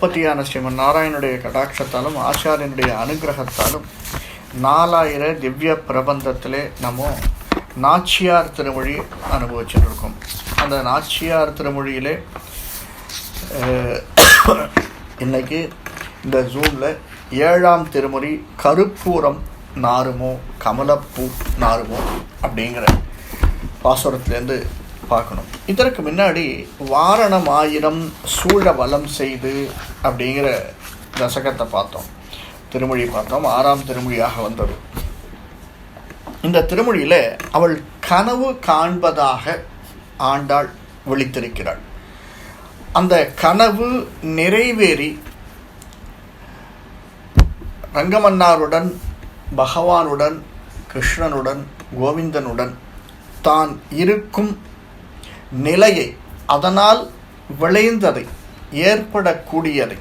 ஜெகத்பதியான ஸ்ரீமன் நாராயணனுடைய கடாட்சத்தாலும் ஆச்சாரியனுடைய அனுகிரகத்தாலும் 4000 திவ்ய பிரபந்தத்திலே நம்ம நாச்சியார் திருமொழி அனுபவிச்சுருக்கோம். அந்த நாச்சியார் திருமொழியிலே இன்னைக்கு இந்த ஜூமில் 7ஆம் திருமொழி கருப்பூரம் நாருமோ கமலப்பூ நாருமோ அப்படிங்கிற பாசுரத்துலேருந்து பார்க்கணும். இதற்கு முன்னாடி வாரணம் 1000 சூழ வலம் செய்து அப்படிங்கிற தசகத்தை பார்த்தோம், திருமொழி பார்த்தோம். 6ஆம் திருமொழியாக வந்தது. இந்த திருமொழியில் அவள் கனவு காண்பதாக ஆண்டாள் விழித்திருக்கிறாள். அந்த கனவு நிறைவேறி ரங்கமன்னாருடன், பகவானுடன், கிருஷ்ணனுடன், கோவிந்தனுடன் தான் இருக்கும் நிலையை, அதனால் விளைந்ததை, ஏற்படக்கூடியதை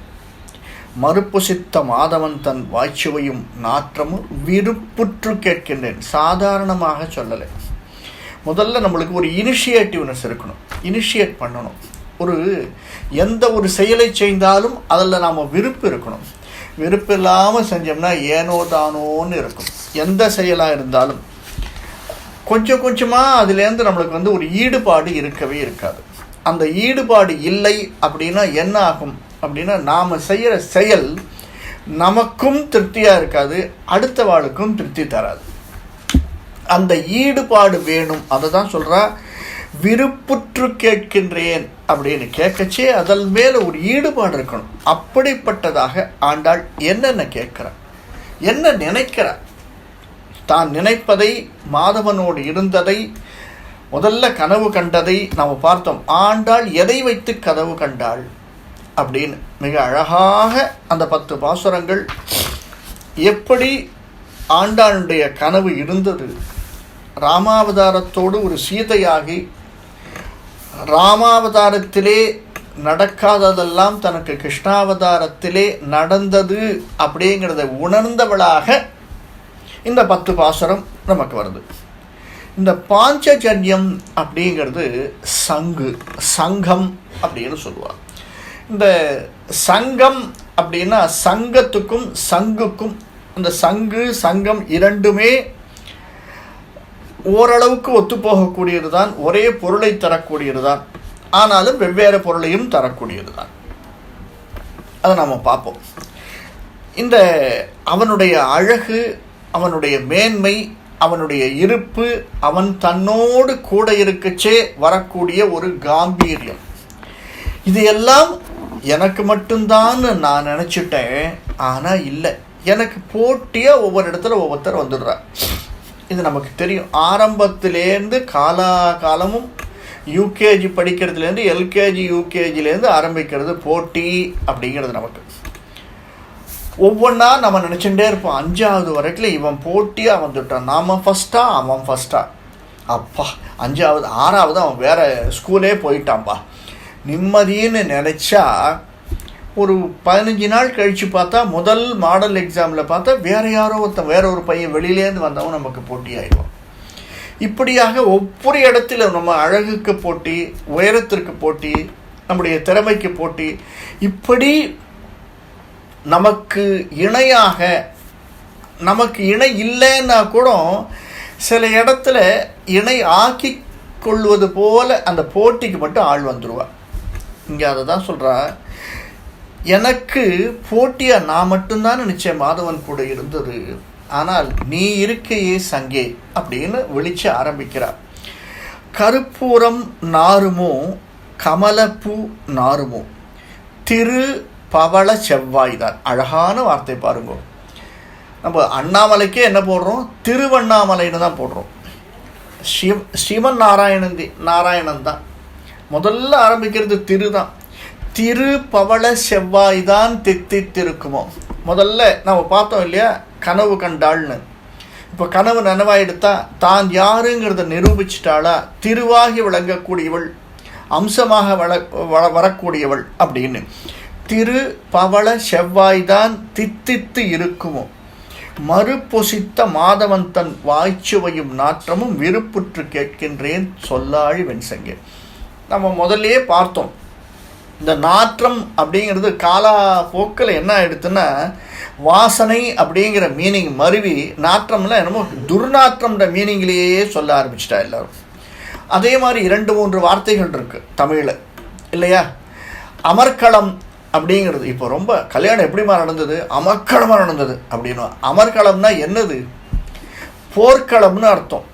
மறுப்புசித்த மாதவன் தன் வாய்ச்சுவையும் நாற்றமும் விருப்புற்று கேட்கின்றேன். சாதாரணமாக சொல்லலை. முதல்ல நம்மளுக்கு ஒரு இனிஷியேட்டிவ்னஸ் இருக்கணும், இனிஷியேட் பண்ணணும். எந்த ஒரு செயலை செய்தாலும் அதில் நாம் விருப்பு இருக்கணும். விருப்பு இல்லாமல் செஞ்சோம்னா ஏனோ தானோன்னு இருக்கும். எந்த செயலாக இருந்தாலும் கொஞ்சம் கொஞ்சமாக அதுலேருந்து நம்மளுக்கு ஒரு ஈடுபாடு இருக்கவே இருக்காது. அந்த ஈடுபாடு இல்லை அப்படின்னா என்ன ஆகும் அப்படின்னா, நாம் செய்கிற செயல் நமக்கும் திருப்தியாக இருக்காது, அடுத்த வாளுக்கும் திருப்தி தராது. அந்த ஈடுபாடு வேணும். அதை தான் சொல்கிறா, விருப்புற்று கேட்கின்றேன் அப்படின்னு கேட்கச்சே அதன் மேலே ஒரு ஈடுபாடு இருக்கணும். அப்படிப்பட்டதாக ஆண்டாள் என்னென்ன கேட்கிறார், என்ன நினைக்கிறார், தான் நினைப்பதை, மாதவனோடு இருந்ததை, முதல்ல கனவு கண்டதை நாம் பார்த்தோம். ஆண்டாள் எதை வைத்து கனவு கண்டாள் அப்படின்னு மிக அழகாக அந்த 10 பாசுரங்கள் எப்படி ஆண்டாளுடைய கனவு இருந்தது. ராமாவதாரத்தோடு ஒரு சீதையாகி ராமாவதாரத்திலே நடக்காததெல்லாம் தனக்கு கிருஷ்ணாவதாரத்திலே நடந்தது அப்படிங்கிறத உணர்ந்தவளாக இந்த 10 பாசுரம் நமக்கு வருது. இந்த பாஞ்சஜன்யம் அப்படிங்கிறது சங்கம் அப்படின்னு சொல்லுவாங்க. இந்த சங்கம் அப்படின்னா சங்கத்துக்கும் சங்குக்கும், இந்த சங்கம் இரண்டுமே ஓரளவுக்கு ஒத்துப்போகக்கூடியது தான், ஒரே பொருளை தரக்கூடியது தான், ஆனாலும் வெவ்வேறு பொருளையும் தரக்கூடியது தான். அதை நாம் பார்ப்போம். இந்த அவனுடைய அழகு, அவனுடைய மேன்மை, அவனுடைய இருப்பு, அவன் தன்னோடு கூட இருக்கச்சே வரக்கூடிய ஒரு காம்பீரியம், இது எல்லாம் எனக்கு மட்டும்தான் நான் நினச்சிட்டேன். ஆனால் இல்லை, எனக்கு போட்டியாக ஒவ்வொரு இடத்துல ஒவ்வொருத்தர் வந்துடுறார். இது நமக்கு தெரியும். ஆரம்பத்திலேருந்து காலமும் யூகேஜி படிக்கிறதுலேருந்து எல்கேஜி யூகேஜிலேருந்து ஆரம்பிக்கிறது போட்டி அப்படிங்கிறது நமக்கு. ஒவ்வொன்றா நம்ம நினச்சிட்டே இருப்போம். 5ஆவது வரைக்கும் இவன் போட்டியாக வந்துட்டான், நாம் ஃபஸ்ட்டா அவன் ஃபஸ்ட்டா, அப்பா 5ஆவது 6ஆவது அவன் வேறு ஸ்கூலே போயிட்டான்ப்பா, நிம்மதின்னு நினச்சா ஒரு 15 நாள் கழித்து பார்த்தா முதல் மாடல் எக்ஸாமில் பார்த்தா வேறு யாரோ ஒருத்தன், வேற ஒரு பையன் வெளியிலேருந்து வந்தவன் நமக்கு போட்டி ஆகிடுவான். இப்படியாக ஒவ்வொரு இடத்துல நம்ம அழகுக்கு போட்டி, உயரத்திற்கு போட்டி, நம்முடைய திறமைக்கு போட்டி, இப்படி நமக்கு இணையாக, நமக்கு இணை இல்லைன்னா கூட சில இடத்துல இணை ஆக்கி கொள்வது போல அந்த போட்டிக்கு மட்டும் ஆள் வந்துடுவா. இங்கே அதை தான் சொல்கிறா, எனக்கு போட்டியாக நான் மட்டும்தான் நிச்சயம் மாதவன் கூட இருந்தது, ஆனால் நீ இருக்கையே சங்கே அப்படின்னு விழிச்சு ஆரம்பிக்கிறார். கருப்பூரம் நாருமோ கமலப்பூ நாருமோ திரு பவள செவ்வாய்தான். அழகான வார்த்தை பாருங்க. நம்ம அண்ணாமலைக்கே என்ன போடுறோம், திருவண்ணாமலைன்னு தான் போடுறோம். ஸ்ரீமன் நாராயணன் தான் முதல்ல ஆரம்பிக்கிறது, திரு தான். திரு பவள செவ்வாய் தான் தித்தித்திருக்குமோ. முதல்ல நம்ம பார்த்தோம் இல்லையா, கனவு கண்டாள்னு. இப்போ கனவு நனவாயிடுத்தா, தான் யாருங்கிறத நிரூபிச்சிட்டாளா, திருவாகி விளங்கக்கூடியவள், அம்சமாக வரக்கூடியவள் அப்படின்னு. திரு பவள செவ்வாய்தான் தித்தித்து இருக்குமோ, மறுபொசித்த மாதவன் தன் வாய்ச்சுவையும் நாற்றமும் விருப்புற்று கேட்கின்றேன் சொல்லாழி வெண்சங்கே. நம்ம முதல்லையே பார்த்தோம், இந்த நாற்றம் அப்படிங்கிறது காலப்போக்கில் என்ன ஆயிடுத்துன்னா வாசனை அப்படிங்கிற மீனிங் மருவி நாற்றம்லாம் என்னமோ துர்நாற்றம்ன்ற மீனிங்லேயே சொல்ல ஆரம்பிச்சிட்டா எல்லாரும். அதே மாதிரி 2-3 வார்த்தைகள் இருக்குது தமிழில் இல்லையா? அமர்க்களம் அப்படிங்கிறது இப்போ ரொம்ப கல்யாணம் எப்படிமா நடந்தது, அமர்க்களமாக நடந்தது அப்படின்னு. அமர்க்களம்னா என்னது? போர்க்களம்னு அர்த்தம்.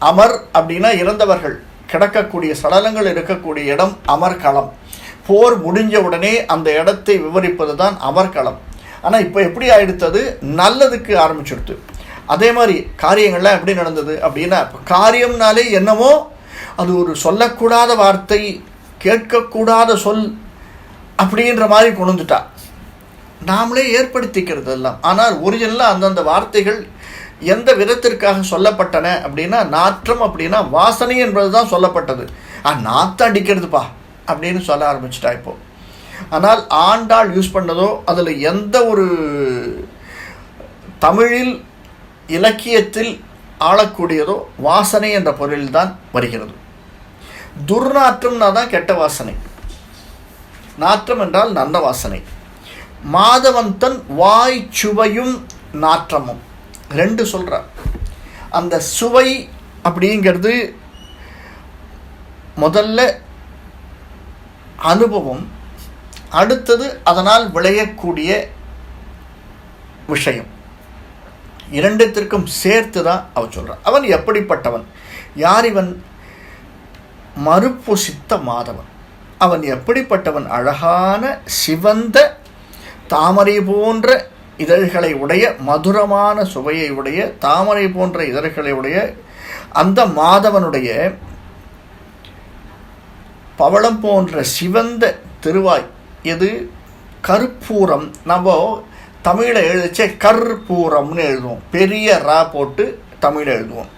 அமர் அப்படின்னா இறந்தவர்கள் கிடக்கக்கூடிய சடலங்கள் இருக்கக்கூடிய இடம் அமர்க்களம். போர் முடிஞ்ச உடனே அந்த இடத்தை விவரிப்பது தான் அமர்க்களம். ஆனால் இப்போ எப்படி ஆயிடுத்தது, நல்லதுக்கு ஆரம்பிச்சுடுது. அதே மாதிரி காரியங்கள்லாம் எப்படி நடந்தது அப்படின்னா, இப்போ காரியம்னாலே என்னமோ அது ஒரு சொல்லக்கூடாத வார்த்தை, கேட்கக்கூடாத சொல் அப்படின்ற மாதிரி கொண்டு வந்துட்டா. நாமளே ஏற்படுத்திக்கிறது எல்லாம். ஆனால் ஒரிஜினலாக அந்தந்த வார்த்தைகள் எந்த விதத்திற்காக சொல்லப்பட்டன அப்படின்னா, நாற்றம் அப்படின்னா வாசனை என்பது தான் சொல்லப்பட்டது. நாற்றம் அடிக்கிறதுப்பா அப்படின்னு சொல்ல ஆரம்பிச்சிட்டா இப்போ. ஆனால் ஆண்டாள் யூஸ் பண்ணதோ அதில் எந்த ஒரு தமிழில் இலக்கியத்தில் ஆளக்கூடியதோ வாசனை என்ற பொருளில்தான் வருகிறது. துர்நாற்றம்னா தான் கெட்ட வாசனை, நாற்றம் என்றால் நல்ல வாசனை. மாதவந்தன் வாய் சுவையும் நாற்றமும் 2 சொல்கிறார். அந்த சுவை அப்படிங்கிறது முதல்ல அனுபவம், அடுத்தது அதனால் விளையக்கூடிய விஷயம். 2த்திற்கும் சேர்த்து தான் அவன் சொல்கிறான். அவன் எப்படிப்பட்டவன், யார் இவன்? மறுபொசித்த மாதவன். அவன் எப்படிப்பட்டவன்? அழகான சிவந்த தாமரை போன்ற இதழ்களை உடைய, மதுரமான சுவையை உடைய, தாமரை போன்ற இதழ்களை உடைய அந்த மாதவனுடைய பவளம் போன்ற சிவந்த திருவாய். எது? கற்பூரம். நம்ம தமிழில் எழுதிச்சே கற்பூரம்னு எழுதுவோம், பெரிய ரா போட்டு தமிழில் எழுதுவோம்.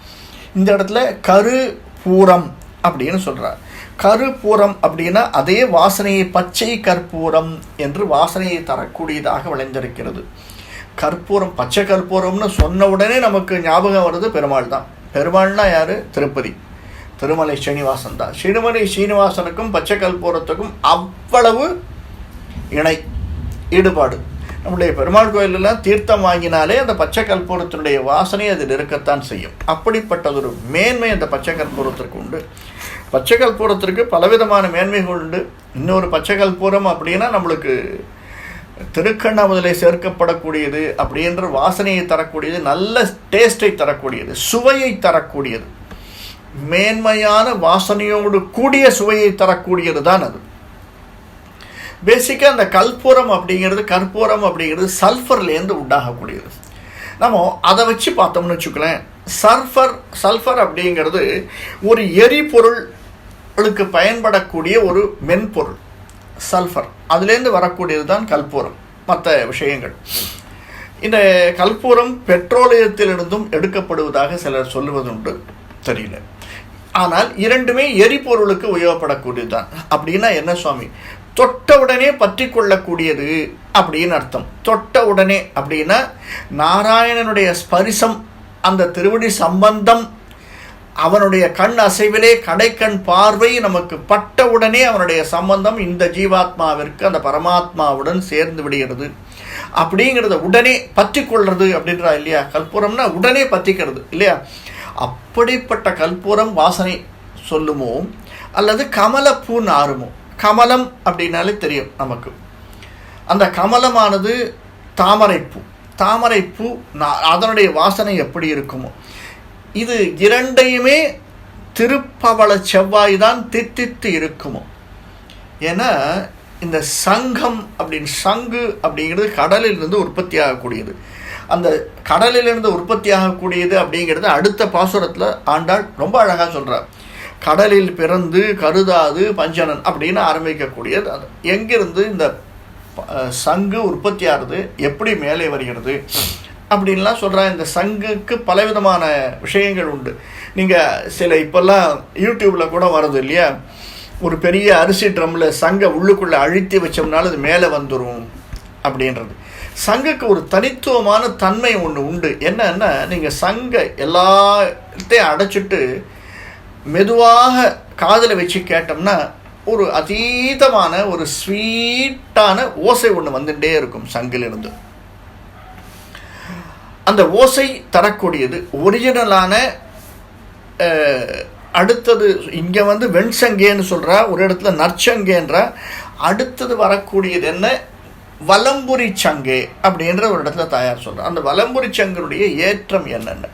இந்த இடத்துல கருப்பூரம் அப்படின்னு சொல்கிறார். கருப்பூரம் அப்படின்னா அதே வாசனையை பச்சை கற்பூரம் என்று வாசனையை தரக்கூடியதாக விளைந்திருக்கிறது. கற்பூரம், பச்சை கற்பூரம்னு சொன்ன உடனே நமக்கு ஞாபகம் வருது பெருமாள் தான். பெருமாள்னா யார்? திருப்பதி திருமலை ஸ்ரீனிவாசன் தான். திருமலை ஸ்ரீனிவாசனுக்கும் பச்சை கற்பூரத்துக்கும் அவ்வளவு இணை ஈடுபாடு. நம்முடைய பெருமாள் கோயிலெல்லாம் தீர்த்தம் வாங்கினாலே அந்த பச்சை கற்பூரத்தினுடைய வாசனை அதில் இருக்கத்தான் செய்யும். அப்படிப்பட்டதொரு மேன்மை அந்த பச்சை கற்பூரத்திற்கு உண்டு. பச்சை கற்பூரத்திற்கு பலவிதமான மேன்மைகள் உண்டு. இன்னொரு பச்சை கற்பூரம் அப்படின்னா நம்மளுக்கு திருக்கண்ணாமதிலே சேர்க்கப்படக்கூடியது அப்படின்ற வாசனையை தரக்கூடியது, நல்ல டேஸ்ட்டை தரக்கூடியது, சுவையை தரக்கூடியது, மேன்மையான வாசனையோடு கூடிய சுவையை தரக்கூடியது தான் அது. பேசிக்காக அந்த கற்பூரம் அப்படிங்கிறது சல்ஃபர்லேருந்து உண்டாகக்கூடியது. நம்ம அதை வச்சு பார்த்தோம்னு வச்சுக்கலாம். சல்ஃபர் அப்படிங்கிறது ஒரு எரிபொருளுக்கு பயன்படக்கூடிய ஒரு மென்பொருள். சல்ஃபர் அதுலேருந்து வரக்கூடியது தான் கற்பூரம். மற்ற விஷயங்கள், இந்த கற்பூரம் பெட்ரோலியத்திலிருந்தும் எடுக்கப்படுவதாக சிலர் சொல்லுவதுண்டு, தெரியல. ஆனால் 2மே எரிபொருளுக்கு உபயோகப்படக்கூடியது தான். அப்படின்னா என்ன சுவாமி? தொட்ட உடனே பற்றி கொள்ளக்கூடியது அப்படின்னு அர்த்தம். தொட்ட உடனே அப்படின்னா நாராயணனுடைய ஸ்பரிசம், அந்த திருவடி சம்பந்தம், அவனுடைய கண் அசைவிலே கடைக்கண் பார்வை நமக்கு பட்ட உடனே அவனுடைய சம்பந்தம் இந்த ஜீவாத்மாவிற்கு அந்த பரமாத்மாவுடன் சேர்ந்து விடுகிறது. அப்படிங்கிறத உடனே பற்றி கொள்வது அப்படின்றா இல்லையா? கற்பூரம்னா உடனே பற்றிக்கிறது இல்லையா? அப்படிப்பட்ட கற்பூரம் வாசனை சொல்லுமோ அல்லது கமலப்பூ நாருமோ? கமலம் அப்படின்னாலே தெரியும் நமக்கு. அந்த கமலமானது தாமரைப்பூ அதனுடைய வாசனை எப்படி இருக்குமோ? இது 2யுமே திருப்பவள செவ்வாய் தான் தித்தித்து இருக்குமோ? ஏன்னா இந்த சங்கம் சங்கு அப்படிங்கிறது கடலிலிருந்து உற்பத்தி ஆகக்கூடியது. அந்த கடலிலிருந்து உற்பத்தி ஆகக்கூடியது அப்படிங்கிறது அடுத்த பாசுரத்தில் ஆண்டாள் ரொம்ப அழகாக சொல்கிறார். கடலில் பிறந்து கருதாது பஞ்சனன் அப்படின்னு ஆரம்பிக்கக்கூடியது. அது எங்கிருந்து இந்த சங்கு உற்பத்தி ஆகுது, எப்படி மேலே வருகிறது அப்படின்லாம் சொல்கிறா. இந்த சங்குக்கு பலவிதமான விஷயங்கள் உண்டு. நீங்கள் சில இப்போல்லாம் யூடியூப்பில் கூட வருது இல்லையா? ஒரு பெரிய அரிசி ட்ரம்மில் சங்கை உள்ளுக்குள்ளே அழுத்தி வச்சோம்னாலும் அது மேலே வந்துடும் அப்படின்றது. சங்குக்கு ஒரு தனித்துவமான தன்மை ஒன்று உண்டு. என்னன்னா, நீங்கள் சங்கை எல்லாத்தையும் அடைச்சிட்டு மெதுவாக காதில் வச்சு கேட்டோம்னா ஒரு அதீதமான ஒரு ஸ்வீட்டான ஓசை ஒன்று வந்துட்டே இருக்கும் சங்கிலிருந்து. அந்த ஓசை தரக்கூடியது ஒரிஜினலான. அடுத்தது இங்கே வெண்சங்கேன்னு சொல்கிறா, ஒரு இடத்துல நற்சங்கேன்றா. அடுத்தது வரக்கூடியது என்ன, வலம்புரி சங்கே அப்படின்ற ஒரு இடத்துல தாயார் சொல்கிறார். அந்த வலம்புரி சங்கனுடைய ஏற்றம் என்னென்ன,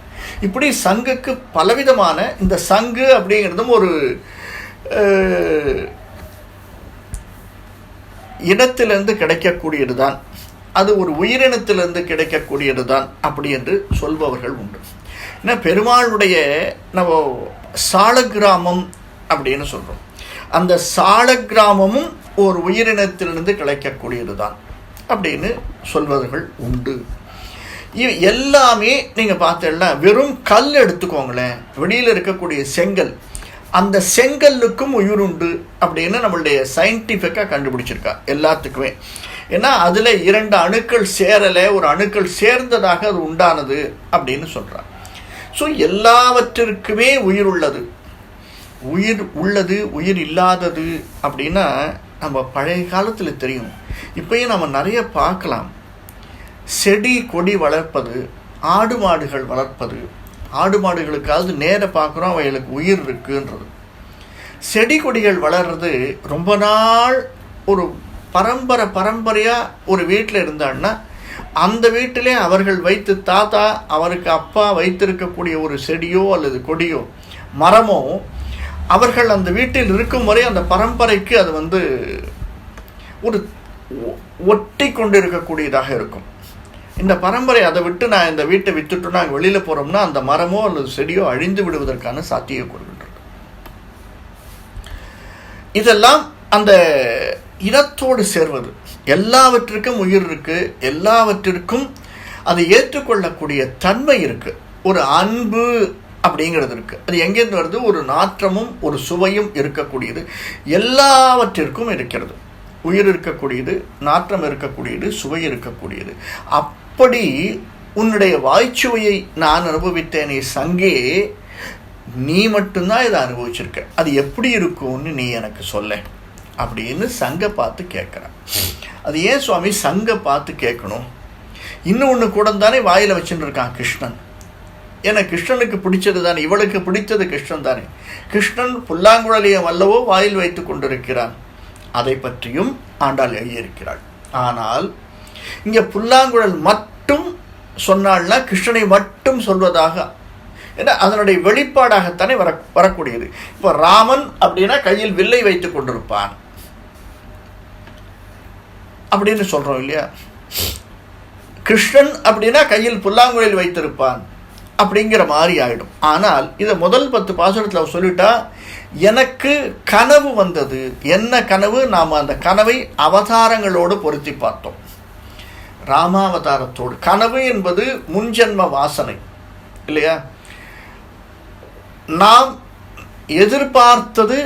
இப்படி சங்குக்கு பலவிதமான, இந்த சங்கு அப்படிங்கிறதும் ஒரு இனத்திலிருந்து கிடைக்கக்கூடியது தான், அது ஒரு உயிரினத்திலிருந்து கிடைக்கக்கூடியது தான் அப்படி என்று சொல்பவர்கள் உண்டு. ஏன்னா பெருமாளுடைய நம்ம சாலக்கிராமம் அப்படின்னு சொல்கிறோம், அந்த சாலக்கிராமமும் ஒரு உயிரினத்திலிருந்து கிடைக்கக்கூடியது தான் அப்படின்னு சொல்வர்கள் உண்டு. எல்லாமே நீங்கள் பார்த்தீங்கன்னா வெறும் கல் எடுத்துக்கோங்களேன், வெளியில் இருக்கக்கூடிய செங்கல், அந்த செங்கல்லுக்கும் உயிர் உண்டு அப்படின்னு நம்மளுடைய சயின்டிஃபிக்காக கண்டுபிடிச்சிருக்கா எல்லாத்துக்குமே. ஏன்னா அதில் 2 அணுக்கள் சேரலை, ஒரு அணுக்கள் சேர்ந்ததாக அது உண்டானது அப்படின்னு சொல்கிறார். ஸோ எல்லாவற்றிற்குமே உயிர் உள்ளது. உயிர் உள்ளது உயிர் இல்லாதது அப்படின்னா நம்ம பழைய காலத்தில் தெரியும், இப்போயும் நம்ம நிறைய பார்க்கலாம். செடி கொடி வளர்ப்பது, ஆடு மாடுகள் வளர்ப்பது, ஆடு மாடுகளுக்காவது நேர பார்க்குறோம் அவைகளுக்கு உயிர் இருக்குன்றது. செடி கொடிகள் வளர்றது ரொம்ப நாள் ஒரு பரம்பரையாக ஒரு வீட்டில் இருந்தான்னா அந்த வீட்டிலே அவர்கள் வைத்து தாத்தா அவருக்கு அப்பா வைத்திருக்கக்கூடிய ஒரு செடியோ அல்லது கொடியோ மரமோ அவர்கள் அந்த வீட்டில் இருக்கும் வரை அந்த பரம்பரைக்கு அது ஒரு ஒட்டி கொண்டு இருக்கக்கூடியதாக இருக்கும். இந்த பரம்பரை அதை விட்டு நான் இந்த வீட்டை விட்டுட்டு நாங்கள் வெளியில் போகிறோம்னா அந்த மரமோ அல்லது செடியோ அழிந்து விடுவதற்கான சாத்தியக்கூறுகின்றது. இதெல்லாம் அந்த இனத்தோடு சேர்வது. எல்லாவற்றிற்கும் உயிர் இருக்கு, எல்லாவற்றிற்கும் அதை ஏற்றுக்கொள்ளக்கூடிய தன்மை இருக்கு, ஒரு அன்பு அப்படிங்கிறது இருக்கு. அது எங்கேருந்து வருது, ஒரு நாற்றமும் ஒரு சுவையும் இருக்கக்கூடியது எல்லாவற்றிற்கும் இருக்கிறது. உயிர் இருக்கக்கூடியது, நாற்றம் இருக்கக்கூடியது, சுவை இருக்கக்கூடியது. அப்படி உன்னுடைய வாய்ச்சுவையை நான் அனுபவித்தேனே சங்கே, நீ மட்டும்தான் இதை அனுபவிச்சிருக்க, அது எப்படி இருக்கும்னு நீ எனக்கு சொல்ல அப்படின்னு சங்கை பார்த்து கேட்குறான். அது ஏன் சுவாமி சங்கை பார்த்து கேட்கணும்? இன்னொன்று கூட தானே வாயில் வச்சுட்டு இருக்கான் கிருஷ்ணன். ஏன்னா கிருஷ்ணனுக்கு பிடிச்சது தானே, இவளுக்கு பிடித்தது கிருஷ்ணன் தானே. கிருஷ்ணன் புல்லாங்குழலியம் அல்லவோ வாயில் வைத்து கொண்டிருக்கிறான், அதை பற்றியும் ஆண்டாள் எழுதியிருக்கிறாள். ஆனால் இங்கே புல்லாங்குழல் மட்டும் சொன்னாள்னா கிருஷ்ணனை மட்டும் சொல்வதாக, ஏன்னா அதனுடைய வெளிப்பாடாகத்தானே வரக்கூடியது. இப்போ ராமன் அப்படின்னா கையில் வில்லை வைத்து கொண்டிருப்பான் அப்படின்னு சொல்றோம் இல்லையா. கிருஷ்ணன் அப்படின்னா கையில் புல்லாங்குழல் வைத்திருப்பான் அப்படிங்கிற மாதிரி ஆயிடும். ஆனால் இதை முதல் 10 பாசுரத்தில் சொல்லிட்டா, எனக்கு கனவு வந்தது. என்ன கனவு? நாம் அந்த கனவை அவதாரங்களோடு பொருத்தி பார்த்தோம். ராமாவதாரத்தோடு. கனவு என்பது முன்ஜென்ம வாசனை இல்லையா. நாம் எதிர்பார்த்தது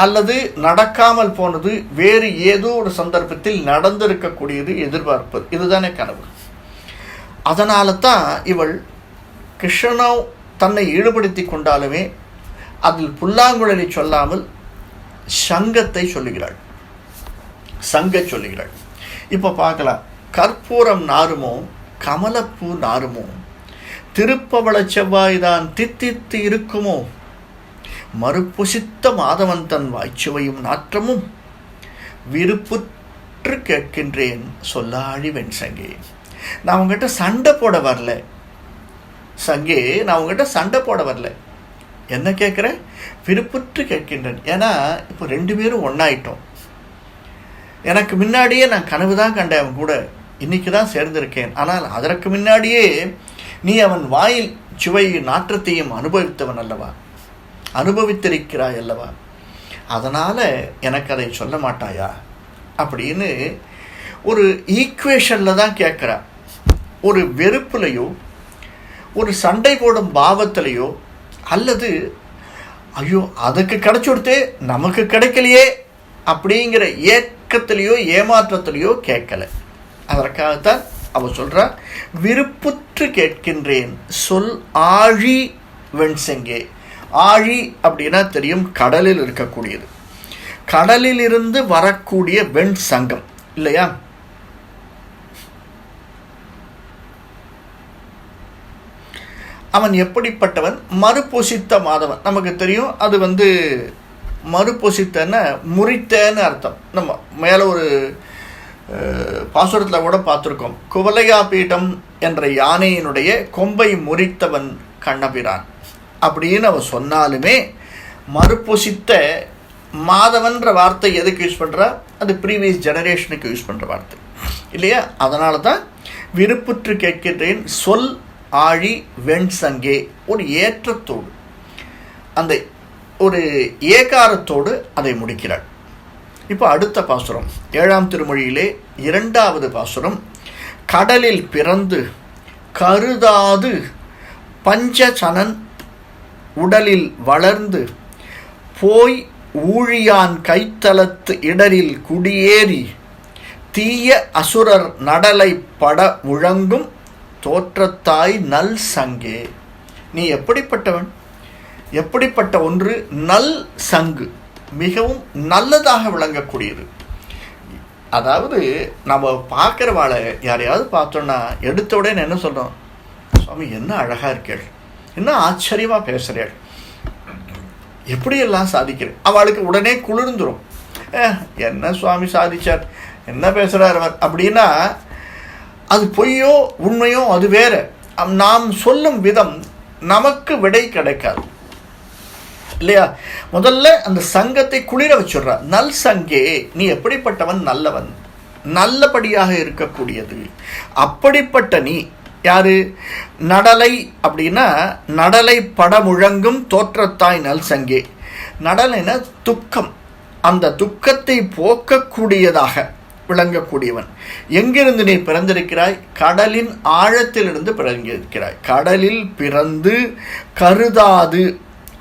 அல்லது நடக்காமல் போனது, வேறு ஏதோ ஒரு சந்தர்ப்பத்தில் நடந்திருக்கக்கூடியது எதிர்பார்ப்பது, இதுதானே கனவு. அதனால தான் இவள் கிருஷ்ணனோ தன்னை ஈடுபடுத்தி கொண்டாலுமே அதில் புல்லாங்குழலை சொல்லாமல் சங்கத்தை சொல்லுகிறாள், சங்கை சொல்லுகிறாள். இப்போ பார்க்கலாம், கற்பூரம் நாருமோ கமலப்பூ நாருமோ, திருப்பவள செவ்வாய்தான் தித்தித்து இருக்குமோ, மறுபுசித்த மாதவன் தன் வாய்ச்சுவையும் நாற்றமும் விருப்புற்று கேட்கின்றேன் சொல்லாழி வெண் சங்கே. நான் உங்ககிட்ட சண்டை போட வரல சங்கே, நான் உங்ககிட்ட சண்டை போட வரல. என்ன கேட்குறேன்? விருப்புற்று கேட்கின்றேன். ஏன்னா இப்போ 2 பேரும் ஒன்றாயிட்டோம். எனக்கு முன்னாடியே நான் கனவு தான் கண்டேன், அவன் கூட இன்னைக்கு தான் சேர்ந்திருக்கேன். ஆனால் அதற்கு முன்னாடியே நீ அவன் வாயில் சுவை நாற்றத்தையும் அனுபவித்தவன் அல்லவா, அனுபவித்திருக்கிறாய் அல்லவா, அதனால் எனக்கு அதை சொல்ல மாட்டாயா அப்படின்னு ஒரு ஈக்குவேஷனில் தான் கேட்குறா. ஒரு வெறுப்புலையோ ஒரு சண்டை போடும் பாவத்திலையோ அல்லது ஐயோ அதுக்கு கிடைச்சுடுத்தே நமக்கு கிடைக்கலையே அப்படிங்கிற ஏக்கத்திலையோ ஏமாற்றத்திலையோ கேட்கலை. அதற்காகத்தான் அவள் சொல்கிறா, விருப்புற்று கேட்கின்றேன் சொல் ஆழி வெண்செங்கே. ஆழி அப்படின்னா தெரியும், கடலில் இருக்கக்கூடியது. கடலிலிருந்து வரக்கூடிய வெண் சங்கம் இல்லையா? அவன் எப்படிப்பட்டவன்? மறுபொசித்த மாதவன். நமக்கு தெரியும், அது மறுபொசித்தன முறித்தன்னு அர்த்தம். நம்ம மேலே ஒரு பாசுரத்தில் கூட பார்த்துருக்கோம். குவலையா பீடம் என்ற யானையினுடைய கொம்பை முறித்தவன் கண்ணபிரான் அப்படின்னு அவன் சொன்னாலுமே, மறுபொசித்த மாதவன்ற வார்த்தை எதுக்கு யூஸ் பண்ணுறா? அது ப்ரீவியஸ் ஜெனரேஷனுக்கு யூஸ் பண்ணுற வார்த்தை இல்லையா? அதனால தான் விருப்புற்று கேட்கின்றேன் சொல் ஆழி வெண் சங்கே, ஒரு ஏற்றத்தோடு, அந்த ஒரு ஏகாரத்தோடு அதை முடிக்கிறாள். இப்போ அடுத்த பாசுரம் 7ஆம் திருமொழியிலே 2வது பாசுரம். கடலில் பிறந்து கருதாது பஞ்சசனன் உடலில் வளர்ந்து போய் ஊழியான் கைத்தலத்து இடரில் குடியேறி தீய அசுரர் நடலை பட முழங்கும் தோற்றத்தாய் நல் சங்கே. நீ எப்படிப்பட்டவன்? எப்படிப்பட்ட ஒன்று? நல் சங்கு, மிகவும் நல்லதாக விளங்கக்கூடியது. அதாவது நம்ம பார்க்குறவாளை யாரையாவது பார்த்தோன்னா எடுத்த உடனே என்ன சொல்கிறோம்? சுவாமி என்ன அழகாக இருக்கேள், என்ன ஆச்சரியமாக பேசுகிறேள், எப்படியெல்லாம் சாதிக்கிறேன். அவளுக்கு உடனே குளிர்ந்துடும். என்ன சுவாமி சாதிச்சார், என்ன பேசுகிறார் அவர் அப்படின்னா, அது பொய்யோ உண்மையோ அது வேற. நாம் சொல்லும் விதம் நமக்கு விடை கிடைக்காது இல்லையா? முதல்ல அந்த சங்கத்தை குளிர வச்சுடுறா. நல் சங்கே, நீ எப்படிப்பட்டவன்? நல்லவன், நல்லபடியாக இருக்கக்கூடியது. அப்படிப்பட்ட நீ யாரு? நடலை அப்படின்னா நடலை படமுழங்கும் தோற்றத்தாய் நல் சங்கே. நடலைனா துக்கம், அந்த துக்கத்தை போக்கக்கூடியதாக விளங்கக்கூடியவன். எங்கிருந்து நீ பிறந்திருக்கிறாய்? கடலின் ஆழத்திலிருந்து பிறந்திருக்கிறாய். கடலில் பிறந்து கருதாது,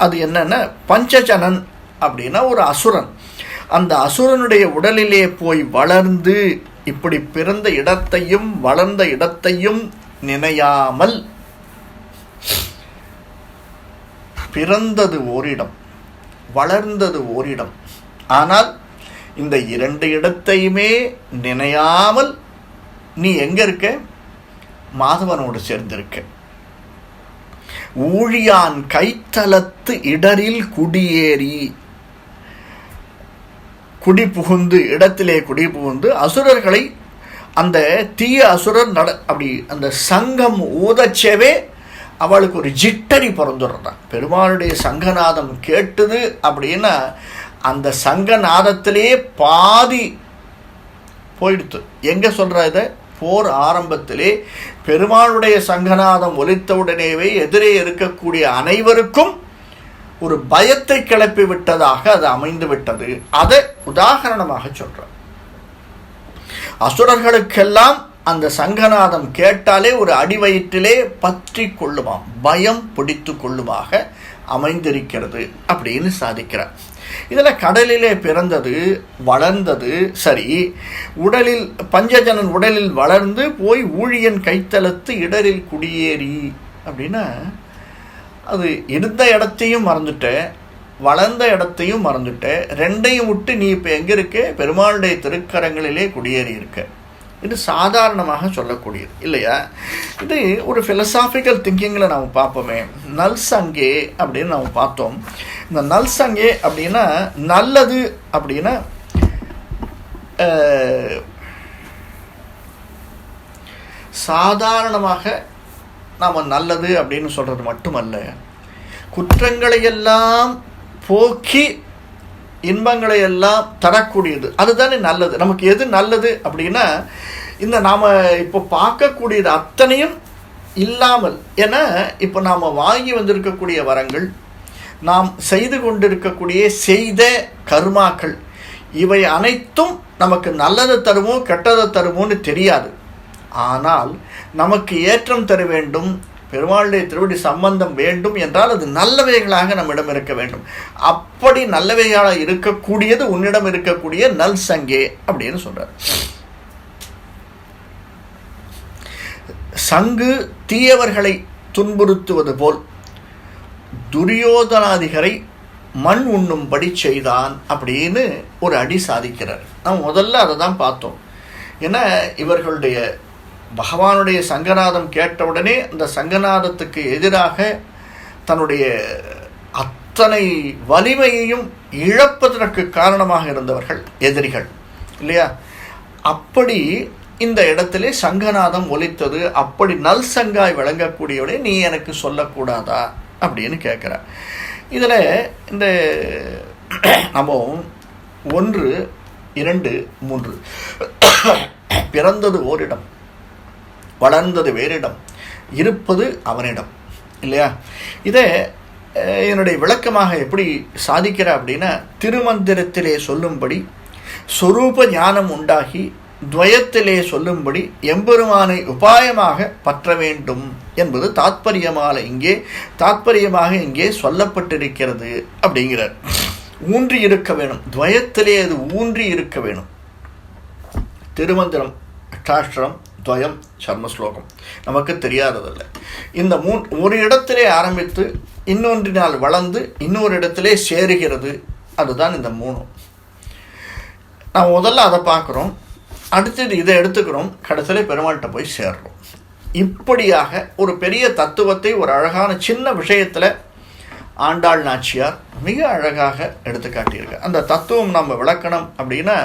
அது என்னன்னா பஞ்சசனன் அப்படின்னா ஒரு அசுரன். அந்த அசுரனுடைய உடலிலே போய் வளர்ந்து, இப்படி பிறந்த இடத்தையும் வளர்ந்த இடத்தையும் நினையாமல், பிறந்தது ஓரிடம், வளர்ந்தது ஓரிடம், ஆனால் இந்த 2 இடத்தையுமே நினையாமல் நீ எங்க இருக்க? மாதவனோடு சேர்ந்திருக்க. ஊழியான் கைத்தலத்து இடரில் குடியேறி, குடி புகுந்து, இடத்திலே குடி புகுந்து அசுரர்களை, அந்த தீய அசுரர் அப்படி அந்த சங்கம் ஊதச்சவே அவளுக்கு ஒரு ஜிட்டரி பிறந்துடுறான். பெருமாளுடைய சங்கநாதம் கேட்டுது அப்படின்னா அந்த சங்கநாதத்திலே பாதி போயிடுத்து. எங்க சொல்ற இதை? போர் ஆரம்பத்திலே பெருமாளுடைய சங்கநாதம் ஒலித்தவுடனேவே எதிரே இருக்கக்கூடிய அனைவருக்கும் ஒரு பயத்தை கிளப்பி விட்டதாக அது அமைந்து விட்டது. அதை உதாரணமாக சொல்ற. அசுரர்களுக்கெல்லாம் அந்த சங்கநாதம் கேட்டாலே ஒரு அடிவயிற்றிலே பற்றி கொள்ளுமாம், பயம் பிடித்து கொள்ளுமாக அமைந்திருக்கிறது அப்படின்னு சாதிக்கிறார். இதில் கடலிலே பிறந்தது, வளர்ந்தது சரி, உடலில் பஞ்சஜனன் உடலில் வளர்ந்து போய் ஊழியன் கைத்தலத்து இடரில் குடியேறி அப்படின்னா, அது இருந்த இடத்தையும் மறந்துட்ட, வளர்ந்த இடத்தையும் மறந்துட்ட, ரெண்டையும் விட்டு நீ இப்போ எங்கே இருக்க? பெருமாளுடைய திருக்கரங்களிலே குடியேறி இருக்க. இது சாதாரணமாக சொல்லக்கூடியது இல்லையா? இது ஒரு ஃபிலசாபிக்கல் திங்கிங்கில் நாம் பார்ப்போமே. நல் சங்கே அப்படின்னு நாம் பார்த்தோம். இந்த நல் சங்கே அப்படின்னா நல்லது அப்படின்னா சாதாரணமாக நாம் நல்லது அப்படின்னு சொல்கிறது மட்டுமல்ல, குற்றங்களையெல்லாம் போக்கி இன்பங்களை எல்லாம் தரக்கூடியது, அதுதானே நல்லது. நமக்கு எது நல்லது அப்படின்னா, இந்த நாம் இப்போ பார்க்கக்கூடியது அத்தனையும் இல்லாமல், ஏன்னா இப்போ நாம் வாங்கி வந்திருக்கக்கூடிய வரங்கள், நாம் செய்து கொண்டிருக்கக்கூடிய செய்த கர்மாக்கள், இவை அனைத்தும் நமக்கு நல்லதை தருமோ கெட்டதை தருமோன்னு தெரியாது. ஆனால் நமக்கு ஏற்றம் தர வேண்டும், பெருமாளுடைய திருவடி சம்பந்தம் வேண்டும் என்றால் அது நல்லவைகளாக நம்மிடம் இருக்க வேண்டும். அப்படி நல்லவைகளாக இருக்கக்கூடியது உன்னிடம் இருக்கக்கூடிய நல் சங்கே அப்படின்னு சொல்றார். சங்கு தீயவர்களை துன்புறுத்துவது போல் துரியோதனாதிகளை மண் உண்ணும்படி செய்தான் அப்படின்னு ஒரு அடி சாதிக்கிறார். நாம் முதல்ல அதை தான் பார்த்தோம். ஏன்னா இவர்களுடைய பகவானுடைய சங்கநாதம் கேட்டவுடனே அந்த சங்கநாதத்துக்கு எதிராக தன்னுடைய அத்தனை வலிமையையும் இழப்பதற்கு காரணமாக இருந்தவர்கள் எதிரிகள் இல்லையா? அப்படி இந்த இடத்திலே சங்கநாதம் ஒலித்தது, அப்படி நல் சங்காய் விளங்கக்கூடியவனே நீ எனக்கு சொல்லக்கூடாதா அப்படின்னு கேட்குற. இதில் இந்த நம்ம 1, 2, 3 பிறந்தது ஓரிடம், வளர்ந்தது வேறிடம், இருப்பது அவனிடம் இல்லையா? இதை என்னுடைய விளக்கமாக எப்படி சாதிக்கிற அப்படின்னா, திருமந்திரத்திலே சொல்லும்படி சொரூப ஞானம் உண்டாகி துவயத்திலே சொல்லும்படி எம்பெருமானை உபாயமாக பற்ற வேண்டும் என்பது தாத்பரியமாக இங்கே சொல்லப்பட்டிருக்கிறது அப்படிங்கிறார். ஊன்றி இருக்க வேணும், துவயத்திலே அது ஊன்றி இருக்க வேணும். திருமந்திரம் அஷ்டாஷ்டிரம் துவயம் சர்மஸ்லோகம் நமக்கு தெரியாததில்லை. இந்த ஒரு இடத்திலே ஆரம்பித்து இன்னொன்றினால் வளர்ந்து இன்னொரு இடத்திலே சேருகிறது. அதுதான் இந்த 3. நாம் முதல்ல அதை பார்க்குறோம், அடுத்தது இதை எடுத்துக்கிறோம், கடைசியில் பெருமாள்கிட்ட போய் சேர்றோம். இப்படியாக ஒரு பெரிய தத்துவத்தை ஒரு அழகான சின்ன விஷயத்தில் ஆண்டாள் நாச்சியார் மிக அழகாக எடுத்து காட்டியிருக்க. அந்த தத்துவம் நம்ம விளக்கணும் அப்படின்னா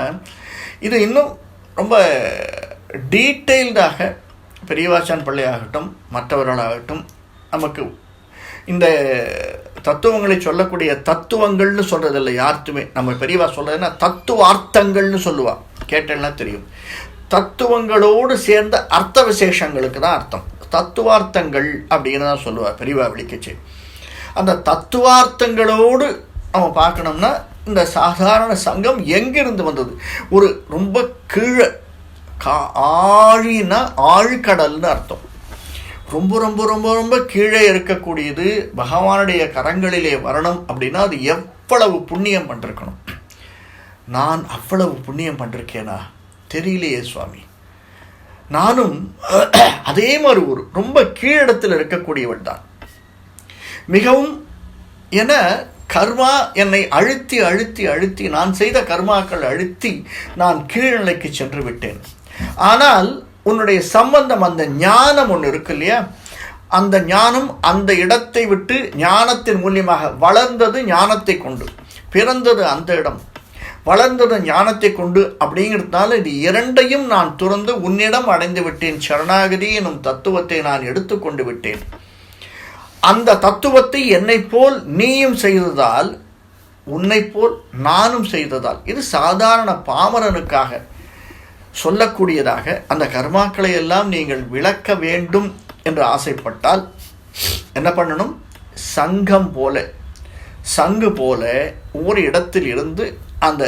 இது இன்னும் ரொம்ப டீட்டெயில்டாக பெரியவாச்சான் பிள்ளையாகட்டும் மற்றவர்களாகட்டும் நமக்கு இந்த தத்துவங்களை சொல்லக்கூடிய தத்துவங்கள்னு சொல்கிறதில்லை யாருக்குமே. நம்ம பெரியவா சொல்கிறதுன்னா தத்துவார்த்தங்கள்னு சொல்லுவாள், கேட்டேன்னா தெரியும். தத்துவங்களோடு சேர்ந்த அர்த்த விசேஷங்களுக்கு தான் அர்த்தம். தத்துவார்த்தங்கள் அப்படின்னு தான் சொல்லுவாள் பெரியவா விளிக்கச்சு. அந்த தத்துவார்த்தங்களோடு நம்ம பார்க்கணும்னா இந்த சாதாரண சங்கம் எங்கிருந்து வந்தது? ஒரு ரொம்ப கீழே ஆழினா ஆழ்கடல்னு அர்த்தம். ரொம்ப ரொம்ப ரொம்ப ரொம்ப கீழே இருக்கக்கூடியது பகவானுடைய கரங்களிலே வரணும் அப்படின்னா அது எவ்வளவு புண்ணியம் பண்ணிருக்கணும். நான் அவ்வளவு புண்ணியம் பண்ணிருக்கேனா தெரியலையே சுவாமி. நானும் அதே மாதிரி ஒரு ரொம்ப கீழிடத்தில் இருக்கக்கூடியவள் தான். மிகவும் என கர்மா என்னை அழுத்தி அழுத்தி அழுத்தி நான் செய்த கர்மாக்கள் அழுத்தி நான் கீழ்நிலைக்கு சென்று விட்டேன். ஆனால் உன்னுடைய சம்பந்தம் அந்த ஞானம் ஒன்று இருக்கு இல்லையா, அந்த ஞானம் அந்த இடத்தை விட்டு ஞானத்தின் மூலியமாக வளர்ந்தது, ஞானத்தை கொண்டு பிறந்தது அந்த இடம், வளர்ந்தது ஞானத்தை கொண்டு. அப்படிங்கிறதுனால இது இரண்டையும் நான் துறந்து உன்னிடம் அடைந்து விட்டேன். சரணாகதி எனும் தத்துவத்தை நான் எடுத்துக்கொண்டு விட்டேன். அந்த தத்துவத்தை என்னை போல் நீயும் செய்ததால், உன்னை போல் நானும் செய்ததால், இது சாதாரண பாமரனுக்காக சொல்லக்கூடியதாக அந்த கர்மாக்களை எல்லாம் நீங்கள் விளக்க வேண்டும் என்று ஆசைப்பட்டால் என்ன பண்ணணும்? சங்கம் போல, சங்கு போல ஒரு இடத்தில் இருந்து அந்த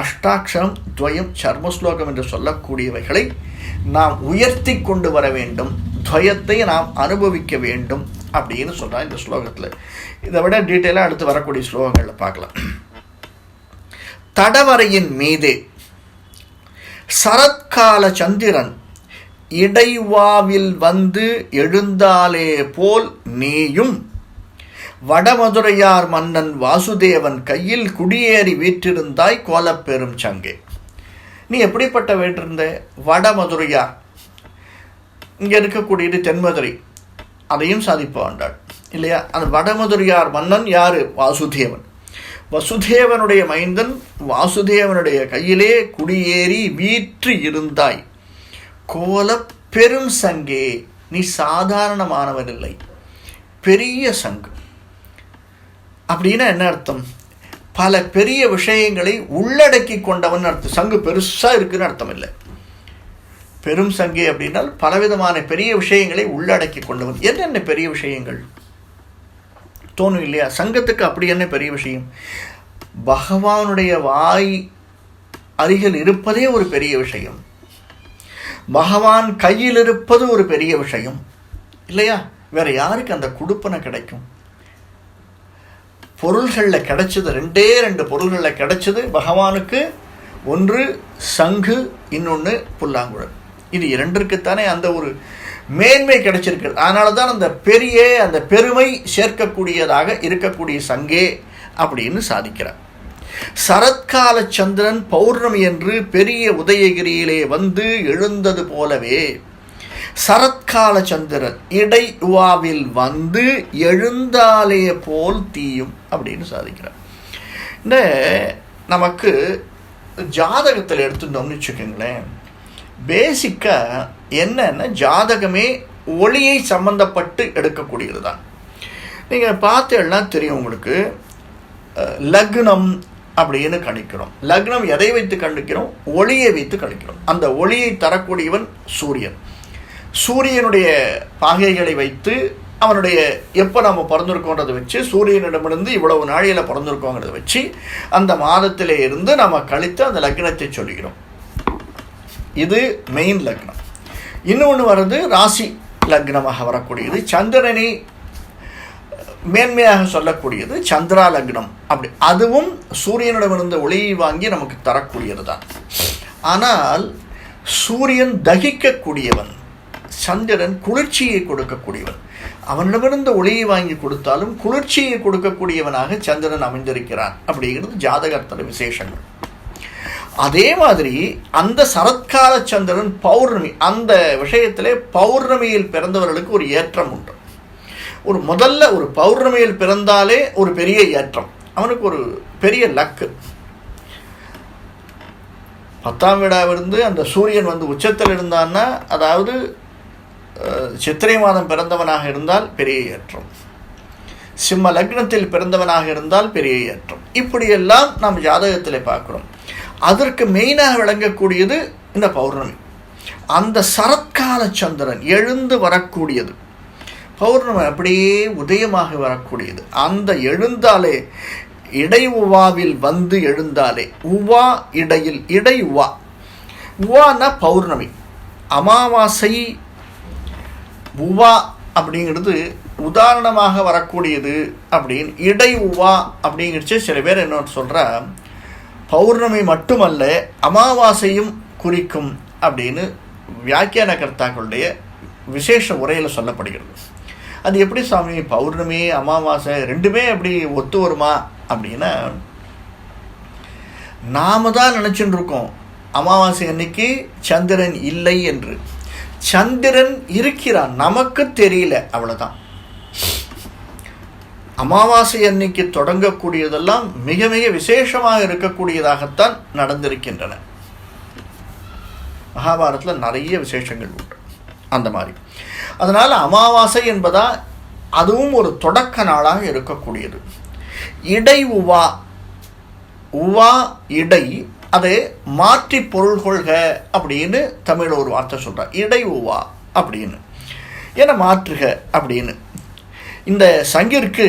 அஷ்டாட்சரம் துவயம் சர்மஸ்லோகம் என்று சொல்லக்கூடியவைகளை நாம் உயர்த்தி கொண்டு வர வேண்டும். துவயத்தை நாம் அனுபவிக்க வேண்டும் அப்படின்னு சொல்கிறான் இந்த ஸ்லோகத்தில். இதை விட டீட்டெயிலாக அடுத்து வரக்கூடிய ஸ்லோகங்களில் பார்க்கலாம். தடவரையின் மீதே சரத்கால சந்திரன் இடைவாவில் வந்து எழுந்தாலே போல் நீயும் வடமதுரையார் மன்னன் வாசுதேவன் கையில் குடியேறி வீற்றிருந்தாய் கோலப்பெரும் சங்கே. நீ எப்படிப்பட்ட வீட்டிருந்த? வடமதுரையார், இங்கே இருக்கக்கூடியது தென்மதுரை, அதையும் சாதிப்பாண்டாள் இல்லையா? அந்த வடமதுரையார் மன்னன் யாரு? வாசுதேவன். வசுதேவனுடைய மைந்தன் வாசுதேவனுடைய கையிலே குடியேறி வீற்று இருந்தாய் கோல பெரும் சங்கே. நீ சாதாரணமானவன் இல்லை, பெரிய சங்கு. அப்படின்னா என்ன அர்த்தம்? பல பெரிய விஷயங்களை உள்ளடக்கி கொண்டவன் அர்த்தம். சங்கு பெருசா இருக்குன்னு அர்த்தம் இல்லை. பெரும் சங்கே அப்படின்னால் பலவிதமான பெரிய விஷயங்களை உள்ளடக்கி கொண்டவன். என்னென்ன பெரிய விஷயங்கள் தோணும் இல்லையா? சங்கத்துக்கு அப்படி என்ன பெரிய விஷயம்? பகவானுடைய வாய் அருகில் இருப்பதே ஒரு பெரிய விஷயம். பகவான் கையில் இருப்பது ஒரு பெரிய விஷயம் இல்லையா? வேற யாருக்கு அந்த குடுப்பனை கிடைக்கும்? பொருள்களில் கிடைச்சது 2 பொருள்களில் கிடைச்சது பகவானுக்கு. ஒன்று சங்கு, இன்னொன்று புல்லாங்குழல். இது 2க்குத்தானே அந்த ஒரு மேன்மை கிடைச்சிருக்கிறது. அதனால தான் அந்த பெரிய அந்த பெருமை சேர்க்கக்கூடியதாக இருக்கக்கூடிய சங்கே அப்படின்னு சாதிக்கிறார். சரத்கால சந்திரன் பௌர்ணமி என்று பெரிய உதயகிரியிலே வந்து எழுந்தது போலவே சரத்கால சந்திரன் இடை உவாவில் வந்து எழுந்தாலே போல் தீயும் அப்படின்னு சாதிக்கிறார். இந்த நமக்கு ஜாதகத்தில் எடுத்துட்டோம்னு வச்சுக்கோங்களேன், பேசிக்காக என்னென்ன ஜாதகமே ஒளியை சம்பந்தப்பட்டு எடுக்கக்கூடியது தான். நீங்கள் பார்த்தீங்கன்னா தெரியும் உங்களுக்கு, லக்னம் அப்படின்னு கணிக்கிறோம். லக்னம் எதை வைத்து கணிக்கிறோம்? ஒளியை வைத்து கணிக்கிறோம். அந்த ஒளியை தரக்கூடியவன் சூரியன். சூரியனுடைய பாகைகளை வைத்து அவனுடைய எப்போ நம்ம பிறந்திருக்கோன்றதை வச்சு, சூரியனிடமிருந்து இவ்வளவு நாழியில் பிறந்திருக்கோங்கிறத வச்சு அந்த மாதத்திலே இருந்து நம்ம கழித்து அந்த லக்னத்தை சொல்லிக்கிறோம். இது மெயின் லக்னம். இன்னொன்று வர்றது ராசி லக்னமாக வரக்கூடியது, சந்திரனை மேன்மையாக சொல்லக்கூடியது சந்திரா லக்னம். அப்படி அதுவும் சூரியனிடமிருந்து ஒளியை வாங்கி நமக்கு தரக்கூடியது தான். ஆனால் சூரியன் தகிக்கக்கூடியவன், சந்திரன் குளிர்ச்சியை கொடுக்கக்கூடியவன். அவனிடமிருந்து ஒளியை வாங்கி கொடுத்தாலும் குளிர்ச்சியை கொடுக்கக்கூடியவனாக சந்திரன் அமைந்திருக்கிறான் அப்படிங்கிறது ஜாதகத்தில் விசேஷங்கள். அதே மாதிரி அந்த சரத்கால சந்திரன் பௌர்ணமி, அந்த விஷயத்திலே பௌர்ணமியில் பிறந்தவர்களுக்கு ஒரு ஏற்றம் உண்டு. முதல்ல ஒரு பௌர்ணமியில் பிறந்தாலே ஒரு பெரிய ஏற்றம், அவனுக்கு ஒரு பெரிய லக்கு. 10ஆம் வீடாவிலிருந்து அந்த சூரியன் வந்து உச்சத்தில் இருந்தான்னா, அதாவது சித்திரை மாதம் பிறந்தவனாக இருந்தால் பெரிய ஏற்றம், சிம்ம லக்னத்தில் பிறந்தவனாக இருந்தால் பெரிய ஏற்றம். இப்படியெல்லாம் நாம் ஜாதகத்தில் பார்க்குறோம். அதற்கு மெயினாக விளங்கக்கூடியது இந்த பௌர்ணமி. அந்த சரத்கால சந்திரன் எழுந்து வரக்கூடியது, பௌர்ணமி அப்படியே உதயமாக வரக்கூடியது. அந்த எழுந்தாலே இடை உவாவில் வந்து எழுந்தாலே, உவா இடையில், இடை உவா, உவான்னா பௌர்ணமி, அமாவாசை உவா அப்படிங்கிறது உதாரணமாக வரக்கூடியது அப்படின்னு. இடை உவா அப்படிங்கிறச்சு சில பேர் என்ன சொல்கிறா, பௌர்ணமி மட்டுமல்ல அமாவாசையும் குறிக்கும் அப்படின்னு வியாக்கியான கர்த்தாக்களுடைய விசேஷ உரையில் சொல்லப்படுகிறது. அது எப்படி சாமி, பௌர்ணமி அமாவாசை ரெண்டுமே அப்படி ஒத்து வருமா அப்படின்னா, நாம தான் நினச்சிட்டு இருக்கோம் அமாவாசை அன்னைக்கு சந்திரன் இல்லை என்று. சந்திரன் இருக்கிறான், நமக்கு தெரியல, அவ்வளோதான். அமாவாசை அன்னைக்கு தொடங்கக்கூடியதெல்லாம் மிக மிக விசேஷமாக இருக்கக்கூடியதாகத்தான் நடந்திருக்கின்றன. மகாபாரதத்தில் நிறைய விசேஷங்கள் உண்டு அந்த மாதிரி. அதனால் அமாவாசை என்பதா அதுவும் ஒரு தொடக்க நாளாக இருக்கக்கூடியது. இடை உவா, உவா இடை, அதை மாற்றி பொருள் கொள்க அப்படின்னு தமிழில் ஒரு வார்த்தை சொல்கிறார், இடை உவா அப்படின்னு. ஏன்னா மாற்றுக அப்படின்னு இந்த சங்கிற்கு.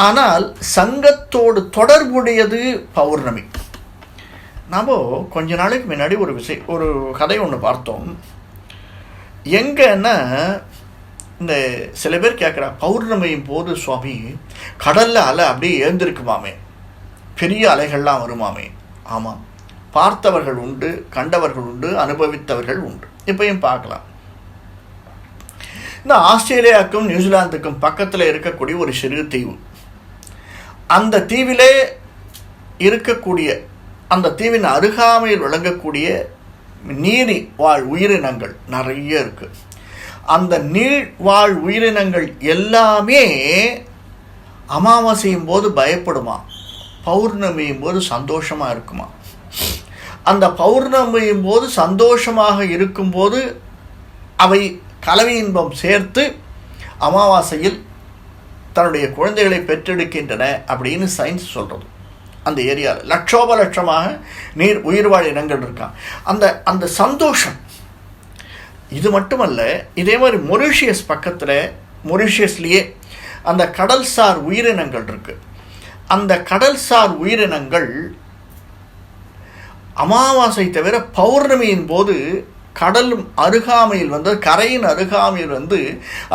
ஆனால் சங்கத்தோடு தொடர்புடையது பௌர்ணமி. நாம் கொஞ்ச நாளைக்கு முன்னாடி ஒரு கதை ஒன்று பார்த்தோம். எங்கன்னா இந்த சில பேர் கேட்குறா, பௌர்ணமியும் போது சுவாமி கடலில் அலை அப்படியே எழுந்திருக்குமாமே, பெரிய அலைகள்லாம் வருமாமே. ஆமாம், பார்த்தவர்கள் உண்டு, கண்டவர்கள் உண்டு, அனுபவித்தவர்கள் உண்டு. இப்பயும் பார்க்கலாம். இந்த ஆஸ்திரேலியாவுக்கும் நியூசிலாந்துக்கும் பக்கத்தில் இருக்கக்கூடிய ஒரு சிறு தீவு, அந்த தீவிலே இருக்கக்கூடிய, அந்த தீவின் அருகாமையில் விளங்கக்கூடிய நீர் வாழ் உயிரினங்கள் நிறைய இருக்குது. அந்த நீர் வாழ் உயிரினங்கள் எல்லாமே அமாவாசையும் போது பயப்படுமா, பௌர்ணமியும் போது சந்தோஷமாக இருக்குமா. அந்த பௌர்ணமியும் போது சந்தோஷமாக இருக்கும்போது அவை கலவி இன்பம் சேர்த்து அமாவாசையில் தன்னுடைய குழந்தைகளை பெற்றெடுக்கின்றன அப்படின்னு சயின்ஸ் சொல்கிறது. அந்த ஏரியாவில் லட்சோப லட்சமாக நீர் உயிர்வாழ் இனங்கள் இருக்கான். அந்த சந்தோஷம். இது மட்டுமல்ல, இதே மாதிரி மொரிஷியஸ் பக்கத்தில், மொரிஷியஸ்லேயே அந்த கடல்சார் உயிரினங்கள் இருக்குது. அந்த கடல்சார் உயிரினங்கள் அமாவாசை தவிர பௌர்ணமியின் போது கடல் அருகாமையில் வந்து, கரையின் அருகாமையில் வந்து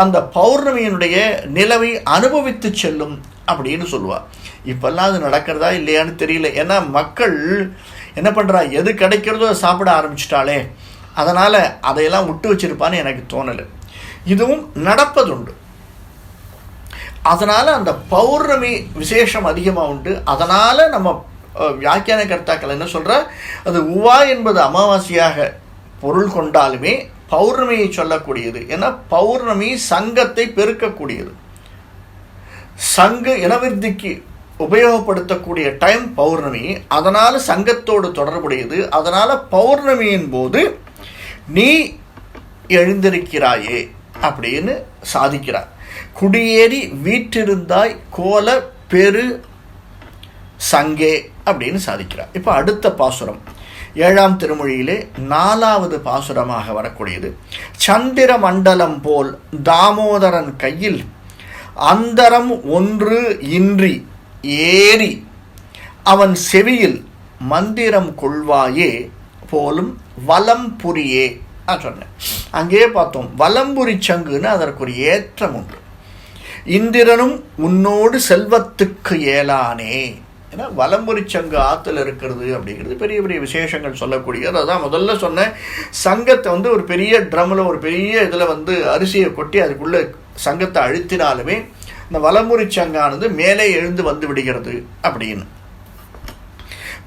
அந்த பௌர்ணமியினுடைய நிலவை அனுபவித்து செல்லும் அப்படின்னு சொல்லுவாள். இப்போல்லாம் அது நடக்கிறதா இல்லையான்னு தெரியல. ஏன்னா மக்கள் என்ன பண்ணுறா, எது கிடைக்கிறதோ சாப்பிட ஆரம்பிச்சிட்டாலே, அதனால் அதையெல்லாம் விட்டு வச்சிருப்பான்னு எனக்கு தோணலை. இதுவும் நடப்பதுண்டு. அதனால் அந்த பௌர்ணமி விசேஷம் அதிகமாக உண்டு. அதனால் நம்ம வியாக்கியான கர்த்தாக்கள் என்ன சொல்கிற, அது உவா என்பது அமாவாசையாக பொருள் கொண்டாலுமே பௌர்ணமியை சொல்லக்கூடியது. ஏன்னா பௌர்ணமி சங்கத்தை பெருக்கக்கூடியது, சங்கு இனவிருத்திக்கு உபயோகப்படுத்தக்கூடிய டைம் பௌர்ணமி. அதனால் சங்கத்தோடு தொடர்புடையது. அதனால் பௌர்ணமியின் போது நீ எழுந்திருக்கிறாயே அப்படின்னு சாதிக்கிறார். குடியேறி வீற்றிருந்தாய் கோல பெரு சங்கே அப்படின்னு சாதிக்கிறார். இப்போ அடுத்த பாசுரம் 7ஆம் திருமொழியிலே 4வது பாசுரமாக வரக்கூடியது. சந்திர மண்டலம் போல் தாமோதரன் கையில் அந்தரம் ஒன்று இன்றி ஏறி அவன் செவியில் மந்திரம் கொள்வாயே போலும் வலம்புரியே சொன்னேன். அங்கேயே பார்த்தோம், வலம்புரி சங்குன்னு அதற்கு ஒரு ஏற்றம் உண்டு. இந்திரனும் உன்னோடு செல்வத்துக்கு ஏலானே. ஏன்னா வலம்புரி சங்கு ஆற்றுல இருக்கிறது அப்படிங்கிறது பெரிய பெரிய விசேஷங்கள் சொல்லக்கூடியது. அதான் முதல்ல சொன்ன சங்கத்தை ஒரு பெரிய ட்ரம்மில் ஒரு பெரிய இதில் அரிசியை கொட்டி அதுக்குள்ளே சங்கத்தை அழுத்தினாலுமே இந்த வலம்புரி சங்கானது மேலே எழுந்து வந்து விடுகிறது அப்படின்னு.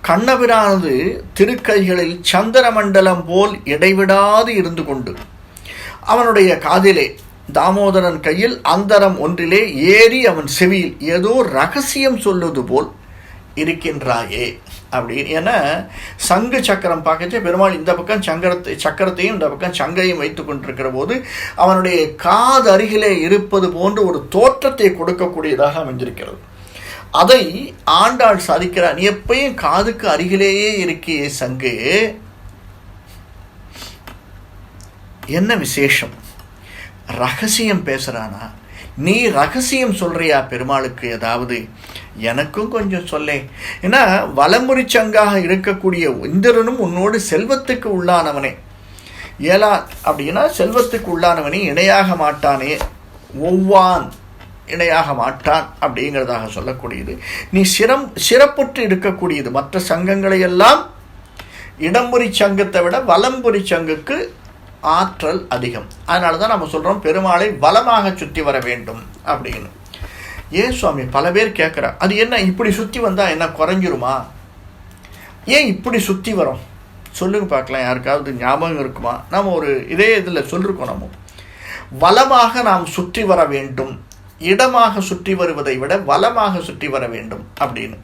கண்ணபிரானது திருக்கைகளில் சந்திரமண்டலம் போல் இடைவிடாது இருந்து கொண்டு அவனுடைய காதிலே தாமோதரன் கையில் அந்தரம் ஒன்றிலே ஏறி அவன் செவியில் ஏதோ ரகசியம் சொல்லுவது போல் இருக்கின்றாயே அப்படின்னு. ஏன்னா சங்கு சக்கரம் பார்க்கச்சே பெருமாள் இந்த பக்கம் சக்கரத்தையும் இந்த பக்கம் சங்கையும் வைத்து கொண்டிருக்கிற போது அவனுடைய காது அருகிலே இருப்பது போன்று ஒரு தோற்றத்தை கொடுக்கக்கூடியதாக அமைந்திருக்கிறது. அதை ஆண்டாள் சாதிக்கிறார். நீ எப்பயும் காதுக்கு அருகிலேயே இருக்கியே சங்கு, என்ன விசேஷம்? ரகசியம் பேசுறானா? நீ ரகசியம் சொல்றியா பெருமாளுக்கு? ஏதாவது எனக்கும் கொஞ்சம் சொல்லே. ஏன்னா வலம்புரி சங்காக இருக்கக்கூடிய இந்திரனும் உன்னோடு செல்வத்துக்கு உள்ளானவனே. ஏலா அப்படின்னா செல்வத்துக்கு உள்ளானவனே இணையாக மாட்டானே, ஒவ்வான் இணையாக மாட்டான் அப்படிங்கிறதாக சொல்லக்கூடியது. நீ சிறப்புற்று இருக்கக்கூடியது. மற்ற சங்கங்களை எல்லாம் இடம்புரி சங்கத்தை விட வலம்புரி சங்குக்கு ஆற்றல் அதிகம். அதனால தான் நம்ம சொல்கிறோம் பெருமாளை வலமாக சுற்றி வர வேண்டும் அப்படின்னு. ஏன் சுவாமி பல பேர் கேட்குறா, அது என்ன இப்படி சுற்றி வந்தால் என்ன குறைஞ்சிருமா? ஏன் இப்படி சுற்றி வரோம் சொல்லுங்க பார்க்கலாம். யாருக்காவது ஞாபகம் இருக்குமா? நாம் ஒரு இதே இதில் சொல்லிருக்கோம். நம்ம வலமாக நாம் சுற்றி வர வேண்டும், இடமாக சுற்றி வருவதை விட வலமாக சுற்றி வர வேண்டும் அப்படின்னு.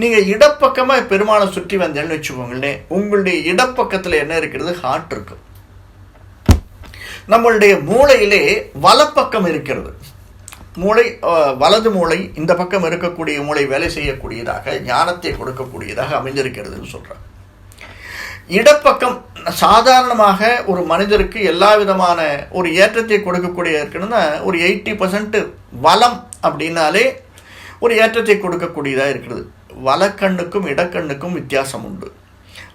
நீங்கள் இடப்பக்கமாக பெருமாளை சுற்றி வந்தேன்னு வச்சுக்கோங்களேன், உங்களுடைய இடப்பக்கத்தில் என்ன இருக்கிறது? ஹார்ட் இருக்கு. நம்மளுடைய மூளையிலே வலப்பக்கம் இருக்கிறது. மூளை வலது மூளை, இந்த பக்கம் இருக்கக்கூடிய மூளை வேலை செய்யக்கூடியதாக ஞானத்தை கொடுக்கக்கூடியதாக அமைந்திருக்கிறதுன்னு சொல்கிறார். இடப்பக்கம் சாதாரணமாக ஒரு மனிதருக்கு எல்லா விதமான ஒரு ஏற்றத்தை கொடுக்கக்கூடிய இருக்கணும்னா ஒரு 80% வலம் அப்படின்னாலே ஒரு ஏற்றத்தை கொடுக்கக்கூடியதாக இருக்கிறது. வலக்கண்ணுக்கும் இடக்கண்ணுக்கும் வித்தியாசம் உண்டு,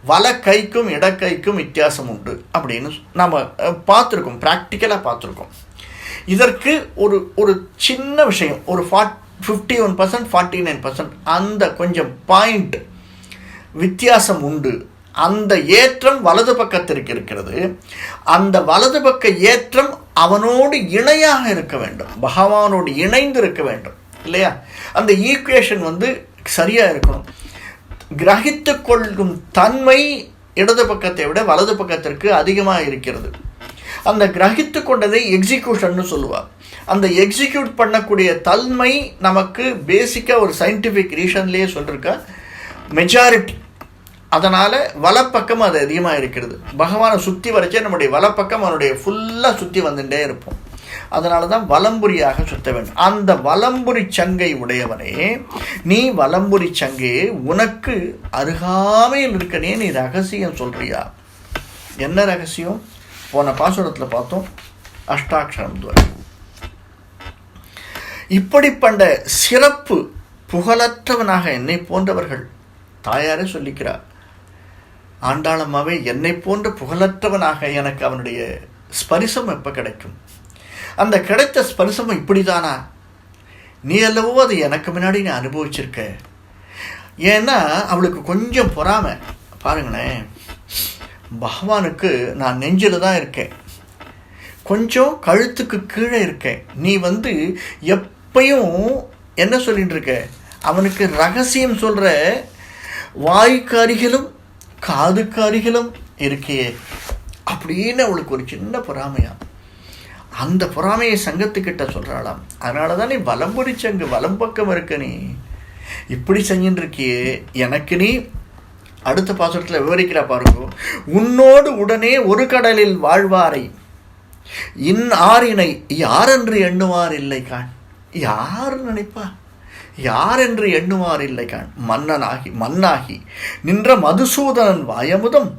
வலக்கைக்கும் இடக்கைக்கும் வித்தியாசம் உண்டு அப்படின்னு நம்ம பார்த்துருக்கோம், ப்ராக்டிக்கலாக பார்த்துருக்கோம். இதற்கு ஒரு ஒரு சின்ன விஷயம், ஒரு 51% 49% அந்த கொஞ்சம் பாயிண்ட் வித்தியாசம் உண்டு. அந்த ஏற்றம் வலது பக்கத்திற்கு இருக்கிறது. அந்த வலது பக்க ஏற்றம் அவனோடு இணையாக இருக்க வேண்டும், பகவானோடு இணைந்து இருக்க வேண்டும் இல்லையா? அந்த ஈக்குவேஷன் சரியாக இருக்கணும். கிரகித்து கொள்ளும் தன்மை இடது பக்கத்தை விட வலது பக்கத்திற்கு அதிகமாக இருக்கிறது. அந்த கிரகித்து கொண்டதை எக்ஸிக்யூஷன்னு சொல்லுவார். அந்த எக்ஸிக்யூட் பண்ணக்கூடிய தன்மை நமக்கு பேசிக்காக ஒரு சயின்டிஃபிக் ரீசன்லேயே சொல்லியிருக்கா, மெஜாரிட்டி. அதனால் வலப்பக்கம் அது அதிகமாக இருக்கிறது. பகவானை சுற்றி வரைச்சே நம்முடைய வலப்பக்கம் அவனுடைய ஃபுல்லாக சுற்றி வந்துட்டே இருப்போம். அதனால தான் வலம்புரியாக சுத்த வேண்டும். அந்த வலம்புரி சங்கை உடையவனே, நீ வலம்புரி சங்கே உனக்கு அருகாமையில் இருக்கனே, நீ ரகசியம் சொல்றியா? என்ன ரகசியம்? போன பாசுரத்தில் பார்த்தோம், அஷ்டாட்சரம் துவரை. இப்படிப்பட்ட சிறப்பு புகழற்றவனாக என்னை போன்றவர்கள், தாயாரே சொல்லிக்கிறார், ஆண்டாளம்மாவே என்னை போன்ற புகழற்றவனாக எனக்கு அவனுடைய ஸ்பரிசம் எப்போ கிடைக்கும்? அந்த கிடைத்த ஸ்பரிசம் இப்படிதானா? நீ அல்லவோ அது எனக்கு முன்னாடி நீ அனுபவிச்சிருக்க. ஏன்னா அவளுக்கு கொஞ்சம் பொறாமை. பாருங்களேன், பகவானுக்கு நான் நெஞ்சில் தான் இருக்கேன், கொஞ்சம் கழுத்துக்கு கீழே இருக்கேன். நீ இப்பயும் என்ன சொல்லிட்டு இருக்க, அவனுக்கு ரகசியம் சொல்கிற வாய்க்கு அருகிலும் காதுக்கு அருகிலும் இருக்கே அப்படின்னு அவளுக்கு ஒரு சின்ன பொறாமையா. அந்த பொறாமையை சங்கத்துக்கிட்ட சொல்கிறாளாம். அதனால தான் நீ வலம் பிடிச்ச அங்கே வலம் பக்கம் இருக்க, நீ இப்படி செஞ்சுட்டு இருக்கியே, எனக்கு நீ அடுத்த பாசுரத்தில் விவரிக்கிறா பாருங்க. உன்னோடு உடனே ஒரு கடலில் வாழ்வாரை ஆறினை யாரென்று எண்ணுவார் இல்லை காண். யார் நினைப்பா, யார் என்று எண்ணுவார் இல்லை காண். மன்னாகி நின்ற மதுசூதனன் வாயமுதம்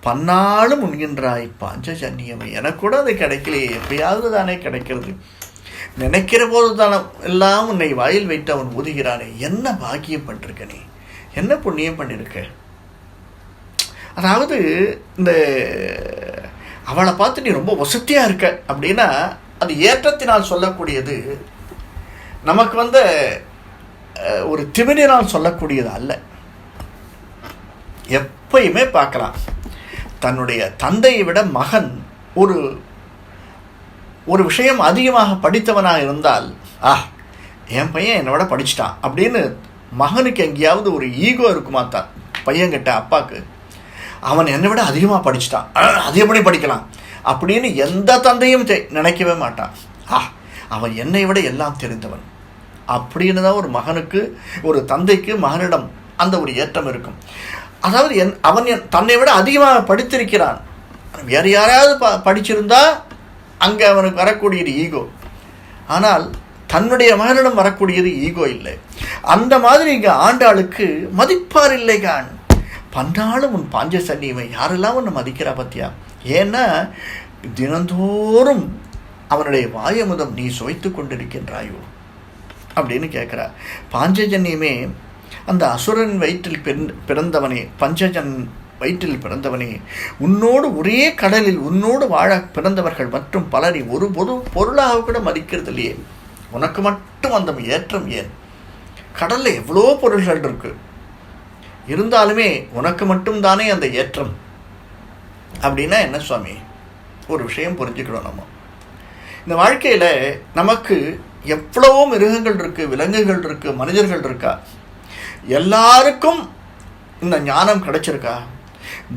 பன்னாலும் உண்கின்றாய் பாஞ்சஜன்யமை. எனக்கு கூட அது கிடைக்கலையே, எப்பயாவது தானே கிடைக்கிறது. நினைக்கிற போது தானே எல்லாம் உன்னை வாயில் வைத்து அவன் ஊதுகிறானே. என்ன பாக்கியம் பண்ணிருக்க நீ, என்ன புண்ணியம் பண்ணியிருக்க. அதாவது இந்த அவளை பார்த்து நீ ரொம்ப வசதியாக இருக்க அப்படின்னா அது ஏற்றத்தினால் சொல்லக்கூடியது, நமக்கு ஒரு திமிரினால் சொல்லக்கூடியது அல்ல. எப்பயுமே பார்க்கலாம், தன்னுடைய தந்தையை விட மகன் ஒரு விஷயம் அதிகமாக படித்தவனாக இருந்தால், என் பையன் என்னை விட படிச்சுட்டான் அப்படின்னு மகனுக்கு எங்கேயாவது ஒரு ஈகோ இருக்குமா தான் பையன்கிட்ட அப்பாவுக்கு. அவன் என்னை விட அதிகமாக படிச்சுட்டான், அது எப்படி படிக்கலாம் அப்படின்னு எந்த தந்தையும் நினைக்கவே மாட்டான். அவன் என்னை விட எல்லாம் தெரிந்தவன் அப்படின்னு தான் ஒரு மகனுக்கு, ஒரு தந்தைக்கு மகனிடம் அந்த ஒரு ஏற்றம் இருக்கும். அதாவது அவன் தன்னை விட அதிகமாக படித்திருக்கிறான், வேறு யாராவது படிச்சிருந்தா அங்கே அவனுக்கு வரக்கூடியது ஈகோ. ஆனால் தன்னுடைய மகனிடம் வரக்கூடியது ஈகோ இல்லை. அந்த மாதிரி இங்கே ஆண்டாளுக்கு மதிப்பார் இல்லை கான். பன்னாலும் உன் பாஞ்சஜன்யமை, யாரெல்லாம் உன்னை மதிக்கிறா பத்தியா. ஏன்னா தினந்தோறும் அவனுடைய வாயமுதம் நீ சுவைத்து கொண்டிருக்கின்றாயோ அப்படின்னு கேட்குறா. பாஞ்சஜன்யமே, அந்த அசுரன் வயிற்றில் பிறந்தவனே, பஞ்சஜன் வயிற்றில் பிறந்தவனே, உன்னோடு ஒரே கடலில் உன்னோடு வாழ பிறந்தவர்கள் மற்றும் பலரை ஒரு பொருளாக கூட மதிக்கிறது இல்லையே, உனக்கு மட்டும் அந்த ஏற்றம் ஏன்? கடலில் எவ்வளோ பொருள்கள் இருக்கு, இருந்தாலுமே உனக்கு மட்டும்தானே அந்த ஏற்றம் அப்படின்னா என்ன சுவாமி? ஒரு விஷயம் புரிஞ்சுக்கணும். நம்ம இந்த வாழ்க்கையில் நமக்கு எவ்வளவோ மிருகங்கள் இருக்குது, விலங்குகள் இருக்குது, மனிதர்கள் இருக்கா, எல்லாருக்கும் இந்த ஞானம் கிடைச்சிருக்கா?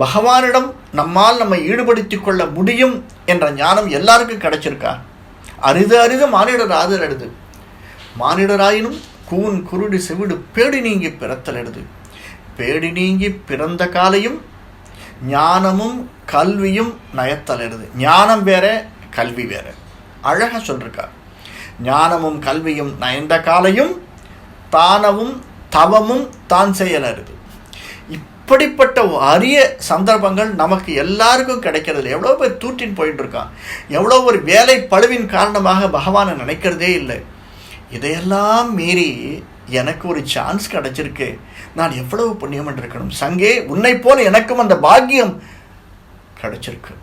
பகவானிடம் நம்மை ஈடுபடுத்தி கொள்ள முடியும் என்ற ஞானம் எல்லாருக்கும் கிடைச்சிருக்கா? அரிது மானிடர் ஆதரடுது. மானிடராயினும் கூன் குருடி செவிடு பேடி நீங்கி பிறத்தல் எடுது. பேடி நீங்கி பிறந்த காலையும் ஞானமும் கல்வியும் நயத்தல் எடுது. ஞானம் வேற, கல்வி வேற. அழகாக சொல்லிருக்கார். ஞானமும் கல்வியும் நயந்த காலையும் தானமும் தவமும் தான் செயலருது. இப்படிப்பட்ட அரிய சந்தர்ப்பங்கள் நமக்கு எல்லாருக்கும் கிடைக்கிறது. எவ்வளோ பேர் தூற்றின் போயிட்டு இருக்கான், எவ்வளோ ஒரு வேலை பழுவின் காரணமாக பகவானை நினைக்கிறதே இல்லை. இதையெல்லாம் மீறி எனக்கு ஒரு சான்ஸ் கிடைச்சிருக்கு, நான் எவ்வளவு புண்ணியம் இருக்கணும். சங்கே, உன்னை போல எனக்கும் அந்த பாக்கியம் கிடைச்சிருக்கு.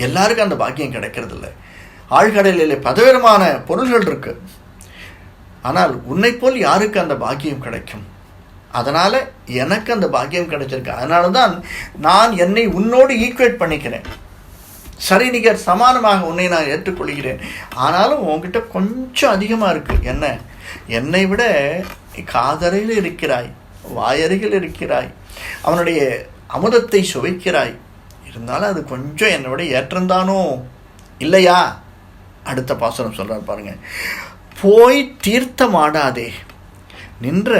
எல்லாருக்கும் அந்த பாக்கியம் கிடைக்கிறது இல்லை. ஆழ்கடலில் பலவிதமான பொருள்கள் இருக்கு, ஆனால் உன்னை போல் யாருக்கு அந்த பாக்கியம் கிடைக்கும்? அதனால எனக்கு அந்த பாக்கியம் கிடைச்சிருக்கு. அதனால தான் நான் என்னை உன்னோடு ஈக்குவேட் பண்ணிக்கிறேன். சரி, நிகர் சமானமாக உன்னை நான் ஏற்றுக்கொள்கிறேன். ஆனாலும் உன்கிட்ட கொஞ்சம் அதிகமாக இருக்குது. என்ன? என்னை விட காதரையில் இருக்கிறாய், வாயருகில் இருக்கிறாய், அவனுடைய அமுதத்தை சுவைக்கிறாய். இருந்தாலும் அது கொஞ்சம் என்னை விட ஏற்றந்தானோ இல்லையா? அடுத்த பாசுரம் சொல்கிறார் பாருங்க. போய் தீர்த்தமாடாதே நின்ற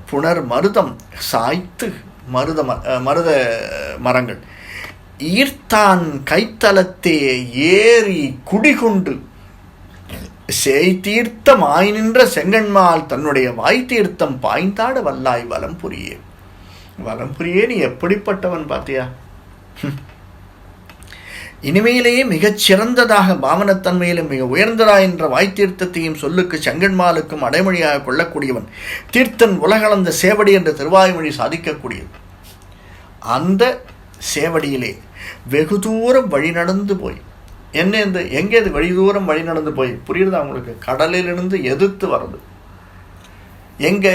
புனர் மருதம் சாய்த்து மருத மரங்கள் ஈர்த்தான் கைத்தலத்தே ஏறி குடிகொண்டு செய் தீர்த்தம் ஆய் நின்ற செங்கன்மால் தன்னுடைய வாய் தீர்த்தம் பாய்ந்தாட வல்லாய் வலம்புரியே. வலம்புரியே, நீ எப்படிப்பட்டவன் பார்த்தியா? இனிமையிலேயே மிகச் சிறந்ததாக பாவனத்தன்மையிலும் மிக உயர்ந்ததாய் என்ற வாய்த்தீர்த்தத்தையும் சொல்லுக்கு செங்கன்மாலுக்கும் அடைமொழியாக கொள்ளக்கூடியவன் தீர்த்தன் உலகளந்த சேவடி என்ற திருவாய்மொழி சாதிக்கக்கூடியது. அந்த சேவடியிலே வெகு தூரம் வழி நடந்து போய் எங்கே அது வழி தூரம் வழி நடந்து போய் புரியுறதா உங்களுக்கு? கடலிலிருந்து எதிர்த்து வர்றது. எங்கே?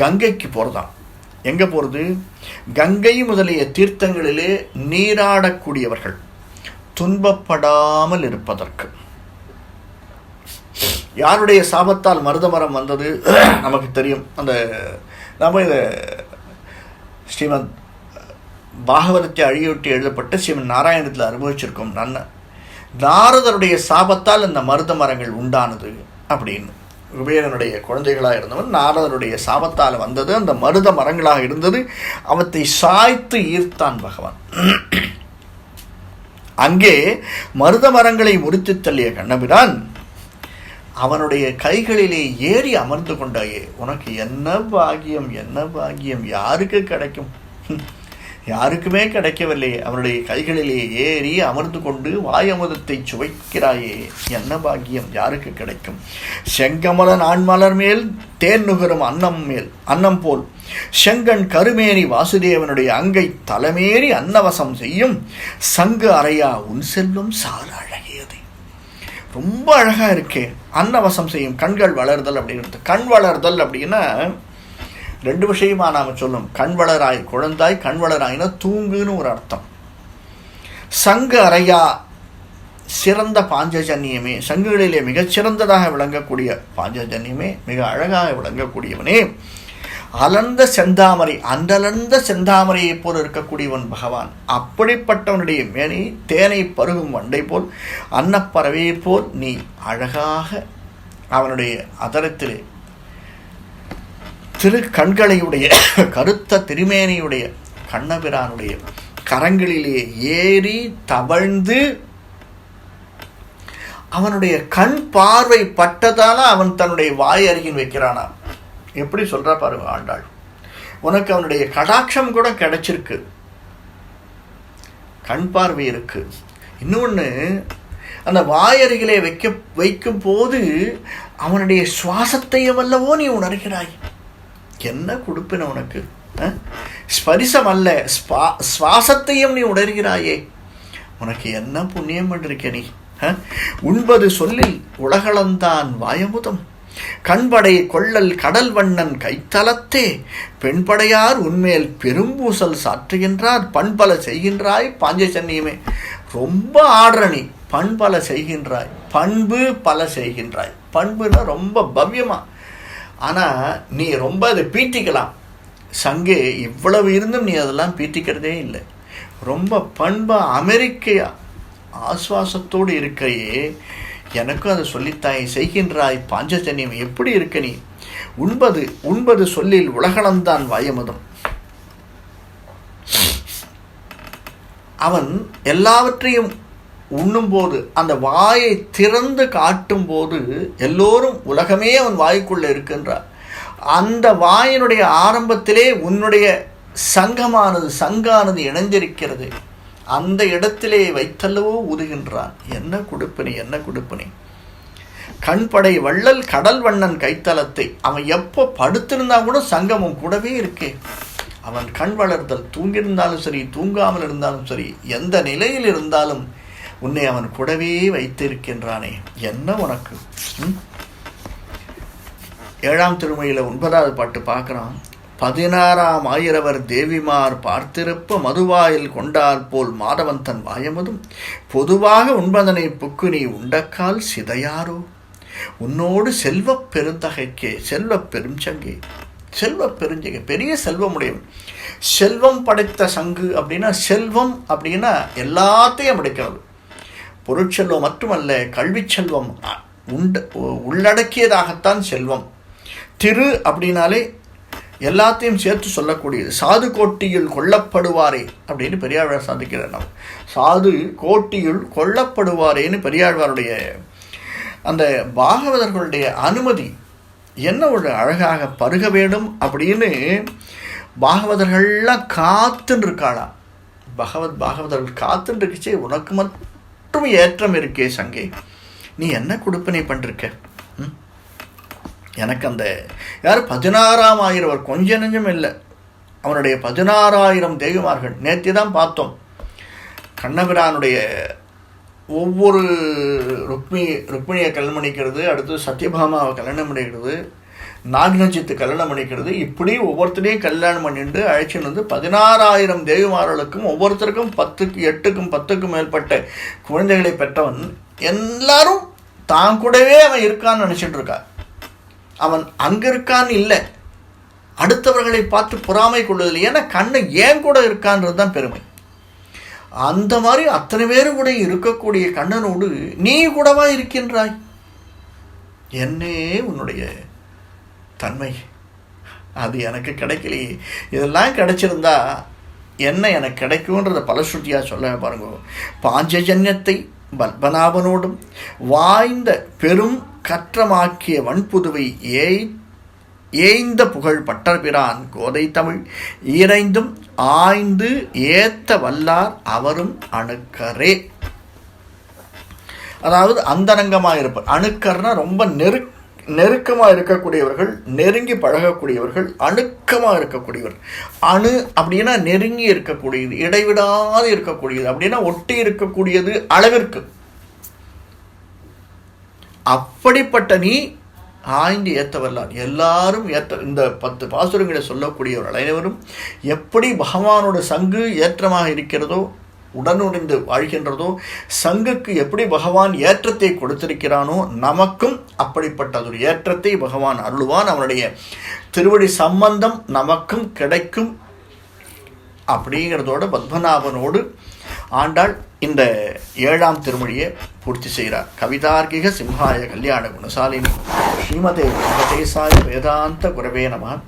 கங்கைக்கு போகிறதான். எங்கே போகிறது? கங்கை முதலிய தீர்த்தங்களிலே நீராடக்கூடியவர்கள் துன்பப்படாமல் இருப்பதற்கு. யாருடைய சாபத்தால் மருதமரம் வந்தது நமக்கு தெரியும். அந்த நம்ம இதை ஸ்ரீமத் பாகவதத்தை அழியொட்டி எழுதப்பட்ட ஸ்ரீமன் நாராயணத்தில் அனுபவிச்சிருக்கோம். நாரதருடைய சாபத்தால் இந்த மருத மரங்கள் உண்டானது அப்படின்னு. குபேரனுடைய குழந்தைகளாக இருந்தவன் நாரதனுடைய சாபத்தால் வந்தது அந்த மருத மரங்களாக இருந்தது. அவற்றை சாய்த்து ஈர்த்தான் பகவான். அங்கே மருத மரங்களை முறித்து தள்ளிய கண்ணபிரான் அவனுடைய கைகளிலே ஏறி அமர்ந்து கொண்டாயே. உனக்கு என்ன பாகியம், என்ன பாகியம், யாருக்கு கிடைக்கும்? யாருக்குமே கிடைக்கவில்லை. அவனுடைய கைகளிலே ஏறி அமர்ந்து கொண்டு வாயமுதத்தை சுவைக்கிறாயே, என்ன பாக்கியம், யாருக்கு கிடைக்கும்? செங்கமல நான்மலர் மேல் தேன் நுகரும் அன்னம் போல் செங்கண் கருமேனி வாசுதேவனுடைய அங்கை தலைமேறி அன்னவசம் செய்யும் சங்கு அறையா உன் செல்வம் சால அழகியது. ரொம்ப அழகா இருக்கே. அன்னவசம் செய்யும், கண்கள் வளர்தல் அப்படிங்கிறது. கண் வளர்தல் அப்படின்னா ரெண்டு விஷயமா நாம் சொல்லும். கண் வளராய் குழந்தாய், கண் வளராயினா தூங்குன்னு ஒரு அர்த்தம். சங்கு அறையா சிறந்த பாஞ்சஜன்யமே, சங்குகளிலே மிகச்சிறந்ததாக விளங்கக்கூடிய பாஞ்சஜன்யமே, மிக அழகாக விளங்கக்கூடியவனே, அலர்ந்த செந்தாமரை, அன்றலர்ந்த செந்தாமரையை போல் இருக்கக்கூடியவன் பகவான். அப்படிப்பட்டவனுடைய மேனி தேனை பருகும் வண்டை போல் அன்னப்பறவையை போல் நீ அழகாக அவனுடைய அதரத்திலே திரு கண்களையுடைய கருத்த திருமேனியுடைய கண்ணபிரானுடைய கரங்களிலே ஏறி தவழ்ந்து அவனுடைய கண் பார்வை பட்டதால அவன் தன்னுடைய வாய் அருகில் வைக்கிறானா. எப்படி சொல்றா பாருங்க ஆண்டாள். உனக்கு அவனுடைய கடாட்சம் கூட கிடைச்சிருக்கு, கண் பார்வை இருக்கு. இன்னொன்று, அந்த வாயருகிலே வைக்கும் போது அவனுடைய சுவாசத்தையும் அல்லவோ நீ உணர்கிறாய். என்ன கொடுப்பின உனக்கு? ஸ்பரிசம் அல்ல, சுவாசத்தையும் நீ உணர்கிறாயே. உனக்கு என்ன புண்ணியம் பண்ணிருக்க நீ? உண்பது சொல்லில் உலகளந்தான் வாயமுதம் கண்படை கொள்ளல் கடல் வண்ணன் கைத்தலத்தே பெண்படையார் உன்மேல் பெரும்பூசல் சாற்றுகின்றார் பண்பல செய்கின்றாய் பாஞ்சஜன்யமே. ரொம்ப ஆடுற நீ, பண்பல செய்கின்றாய், பண்பு பல செய்கின்றாய். பண்புன்னா ரொம்ப பவ்யமா, ஆனால் நீ ரொம்ப அதை பீட்டிக்கலாம். சங்கே இவ்வளவு இருந்தும் நீ அதெல்லாம் பீட்டிக்கிறதே இல்லை. ரொம்ப பண்பா அமெரிக்கையா ஆஸ்வாசத்தோடு இருக்கையே. எனக்கும் அதை சொல்லித்தாய், செய்கின்றாய் பாஞ்சஜன்யம். எப்படி இருக்க நீ? உண்பது சொல்லில் உலகளந்தான் வாயமதம். அவன் எல்லாவற்றையும் உண்ணும்போது, அந்த வாயை திறந்து காட்டும் போது எல்லோரும் உலகமே அவன் வாய்க்குள்ள இருக்கின்றார். அந்த வாயினுடைய ஆரம்பத்திலே உன்னுடைய சங்கானது இணைந்திருக்கிறது. அந்த இடத்திலே வைத்தல்லவோ ஊதுகின்றான். என்ன கொடுப்பினை, என்ன கொடுப்பினை. கண்படை வள்ளல் கடல் வண்ணன் கைத்தலத்தை. அவன் எப்போ படுத்திருந்தா கூட சங்கமும் கூடவே இருக்கே. அவன் கண் வளர்தல், தூங்கியிருந்தாலும் சரி தூங்காமல் இருந்தாலும் சரி, எந்த நிலையில் இருந்தாலும் உன்னை அவன் கூடவே வைத்திருக்கின்றானே. என்ன உனக்கு? 7ஆம் திருமொழியில் 9வது பாட்டு பார்க்குறான். 16ஆம் ஆயிரவர் தேவிமார் பார்த்திருப்ப மதுவாயில் கொண்டால் போல் மாதவன் தன் வாயமதும் பொதுவாக உண்பதனை புக்கு நீ உண்டக்கால் சிதையாரோ உன்னோடு செல்வப் பெருந்தகைக்கே. செல்வப் பெருஞ்சங்கே, செல்வப் பெருஞ்சங்கே, பெரிய செல்வமுடையவன். செல்வம் படைத்த சங்கு அப்படின்னா, செல்வம் அப்படின்னா எல்லாத்தையும் படைக்கிறது. பொருட்செல்வம் மட்டுமல்ல, கல்வி செல்வம் உள்ளடக்கியதாகத்தான் செல்வம். திரு அப்படின்னாலே எல்லாத்தையும் சேர்த்து சொல்லக்கூடியது. சாது கோட்டியில் கொல்லப்படுவாரே அப்படின்னு பெரியாழ்வார் சாதிக்கிறார். நாம் சாது கோட்டியுள் கொல்லப்படுவாரேன்னு பெரியாழ்வாருடைய அந்த பாகவதர்களுடைய அனுமதி என்ன ஒரு அழகாக பருக வேண்டும் அப்படின்னு பாகவதர்கள்லாம் காத்துன்னு இருக்காளா. பாகவதர்கள் காத்துன்னு இருக்குச்சே. உனக்கு மட்டும் ஏற்றம் இருக்கே சங்கே, நீ என்ன கொடுப்பினை பண்ணிருக்க? எனக்கு அந்த யார் 16ஆம் ஆயிரவர் கொஞ்ச நெஞ்சம் இல்லை. அவனுடைய 16,000 தேவிமார்கள் நேற்று தான் பார்த்தோம். கண்ணபிரானுடைய ஒவ்வொரு ருக்மிணியை கல்யாணம் பண்ணிக்கிறது, அடுத்து சத்யபாமாவை கல்யாணம் பண்ணிக்கிறது, நாகநட்சத்து கல்யாணம் பண்ணிக்கிறது, இப்படி ஒவ்வொருத்தரையும் கல்யாணம் பண்ணிட்டு அழைச்சின்னு வந்து 16,000 தேவிமார்களுக்கும் ஒவ்வொருத்தருக்கும் 8க்கும் 10க்கும் மேற்பட்ட குழந்தைகளை பெற்றவன். எல்லாரும் தான் கூடவே அவன் இருக்கான்னு நினச்சிட்டு இருக்கா. அவன் அங்கே இருக்கான்னு இல்லை, அடுத்தவர்களை பார்த்து பொறாமை கொள்வதில்லை. ஏன்னா கண்ணு ஏன் கூட இருக்கான்றது தான் பெருமை. அந்த மாதிரி அத்தனை பேரும் கூட இருக்கக்கூடிய கண்ணனோடு நீ கூடவா இருக்கின்றாய். என்னே உன்னுடைய தன்மை, அது எனக்கு கிடைக்கலையே. இதெல்லாம் கிடைச்சிருந்தா என்ன எனக்கு கிடைக்கும்ன்றத பலஸ்ருதியாக சொல்ல பாருங்க. பாஞ்சஜன்யத்தை பத்மநாபனோடும் வாய்ந்த பெரும் கற்றமாக்கிய வன்புதுவை ஏய்ந்த புகழ் பட்டர்பிரான் கோதை தமிழ் ஈரைந்தும் ஆய்ந்து ஏத்த வல்லார் அவரும் அணுக்கரே. அதாவது அந்தரங்கமாக இருப்பார். அணுக்கர்னா ரொம்ப நெருக்கமாக இருக்கக்கூடியவர்கள், நெருங்கி பழகக்கூடியவர்கள், அணுக்கமாக இருக்கக்கூடியவர். அணு அப்படின்னா நெருங்கி இருக்கக்கூடியது, இடைவிடாது இருக்கக்கூடியது, அப்படின்னா ஒட்டி இருக்கக்கூடியது அளவிற்கு. அப்படிப்பட்ட நீ ஆய்ந்து ஏற்ற வரலாறு எல்லாரும் ஏற்ற. இந்த 10 பாசுரங்களை சொல்லக்கூடியவர்கள் அனைவரும் எப்படி பகவானோட சங்கு ஏற்றமாக இருக்கிறதோ, உடனுடைந்து வாழ்கின்றதோ, சங்குக்கு எப்படி பகவான் ஏற்றத்தை கொடுத்திருக்கிறானோ நமக்கும் அப்படிப்பட்டதொரு ஏற்றத்தை பகவான் அருள்வான். அவனுடைய திருவடி சம்பந்தம் நமக்கும் கிடைக்கும் அப்படிங்கிறதோட பத்மநாபனோடு ஆண்டாள் இந்த 7ஆம் திருமொழியை பூர்த்தி செய்கிறார். கவிதார்க்கிக சிம்ஹாய கல்யாண குணசாலினி ஸ்ரீமதே வெங்கடேசாய வேதாந்த குரவே நமः.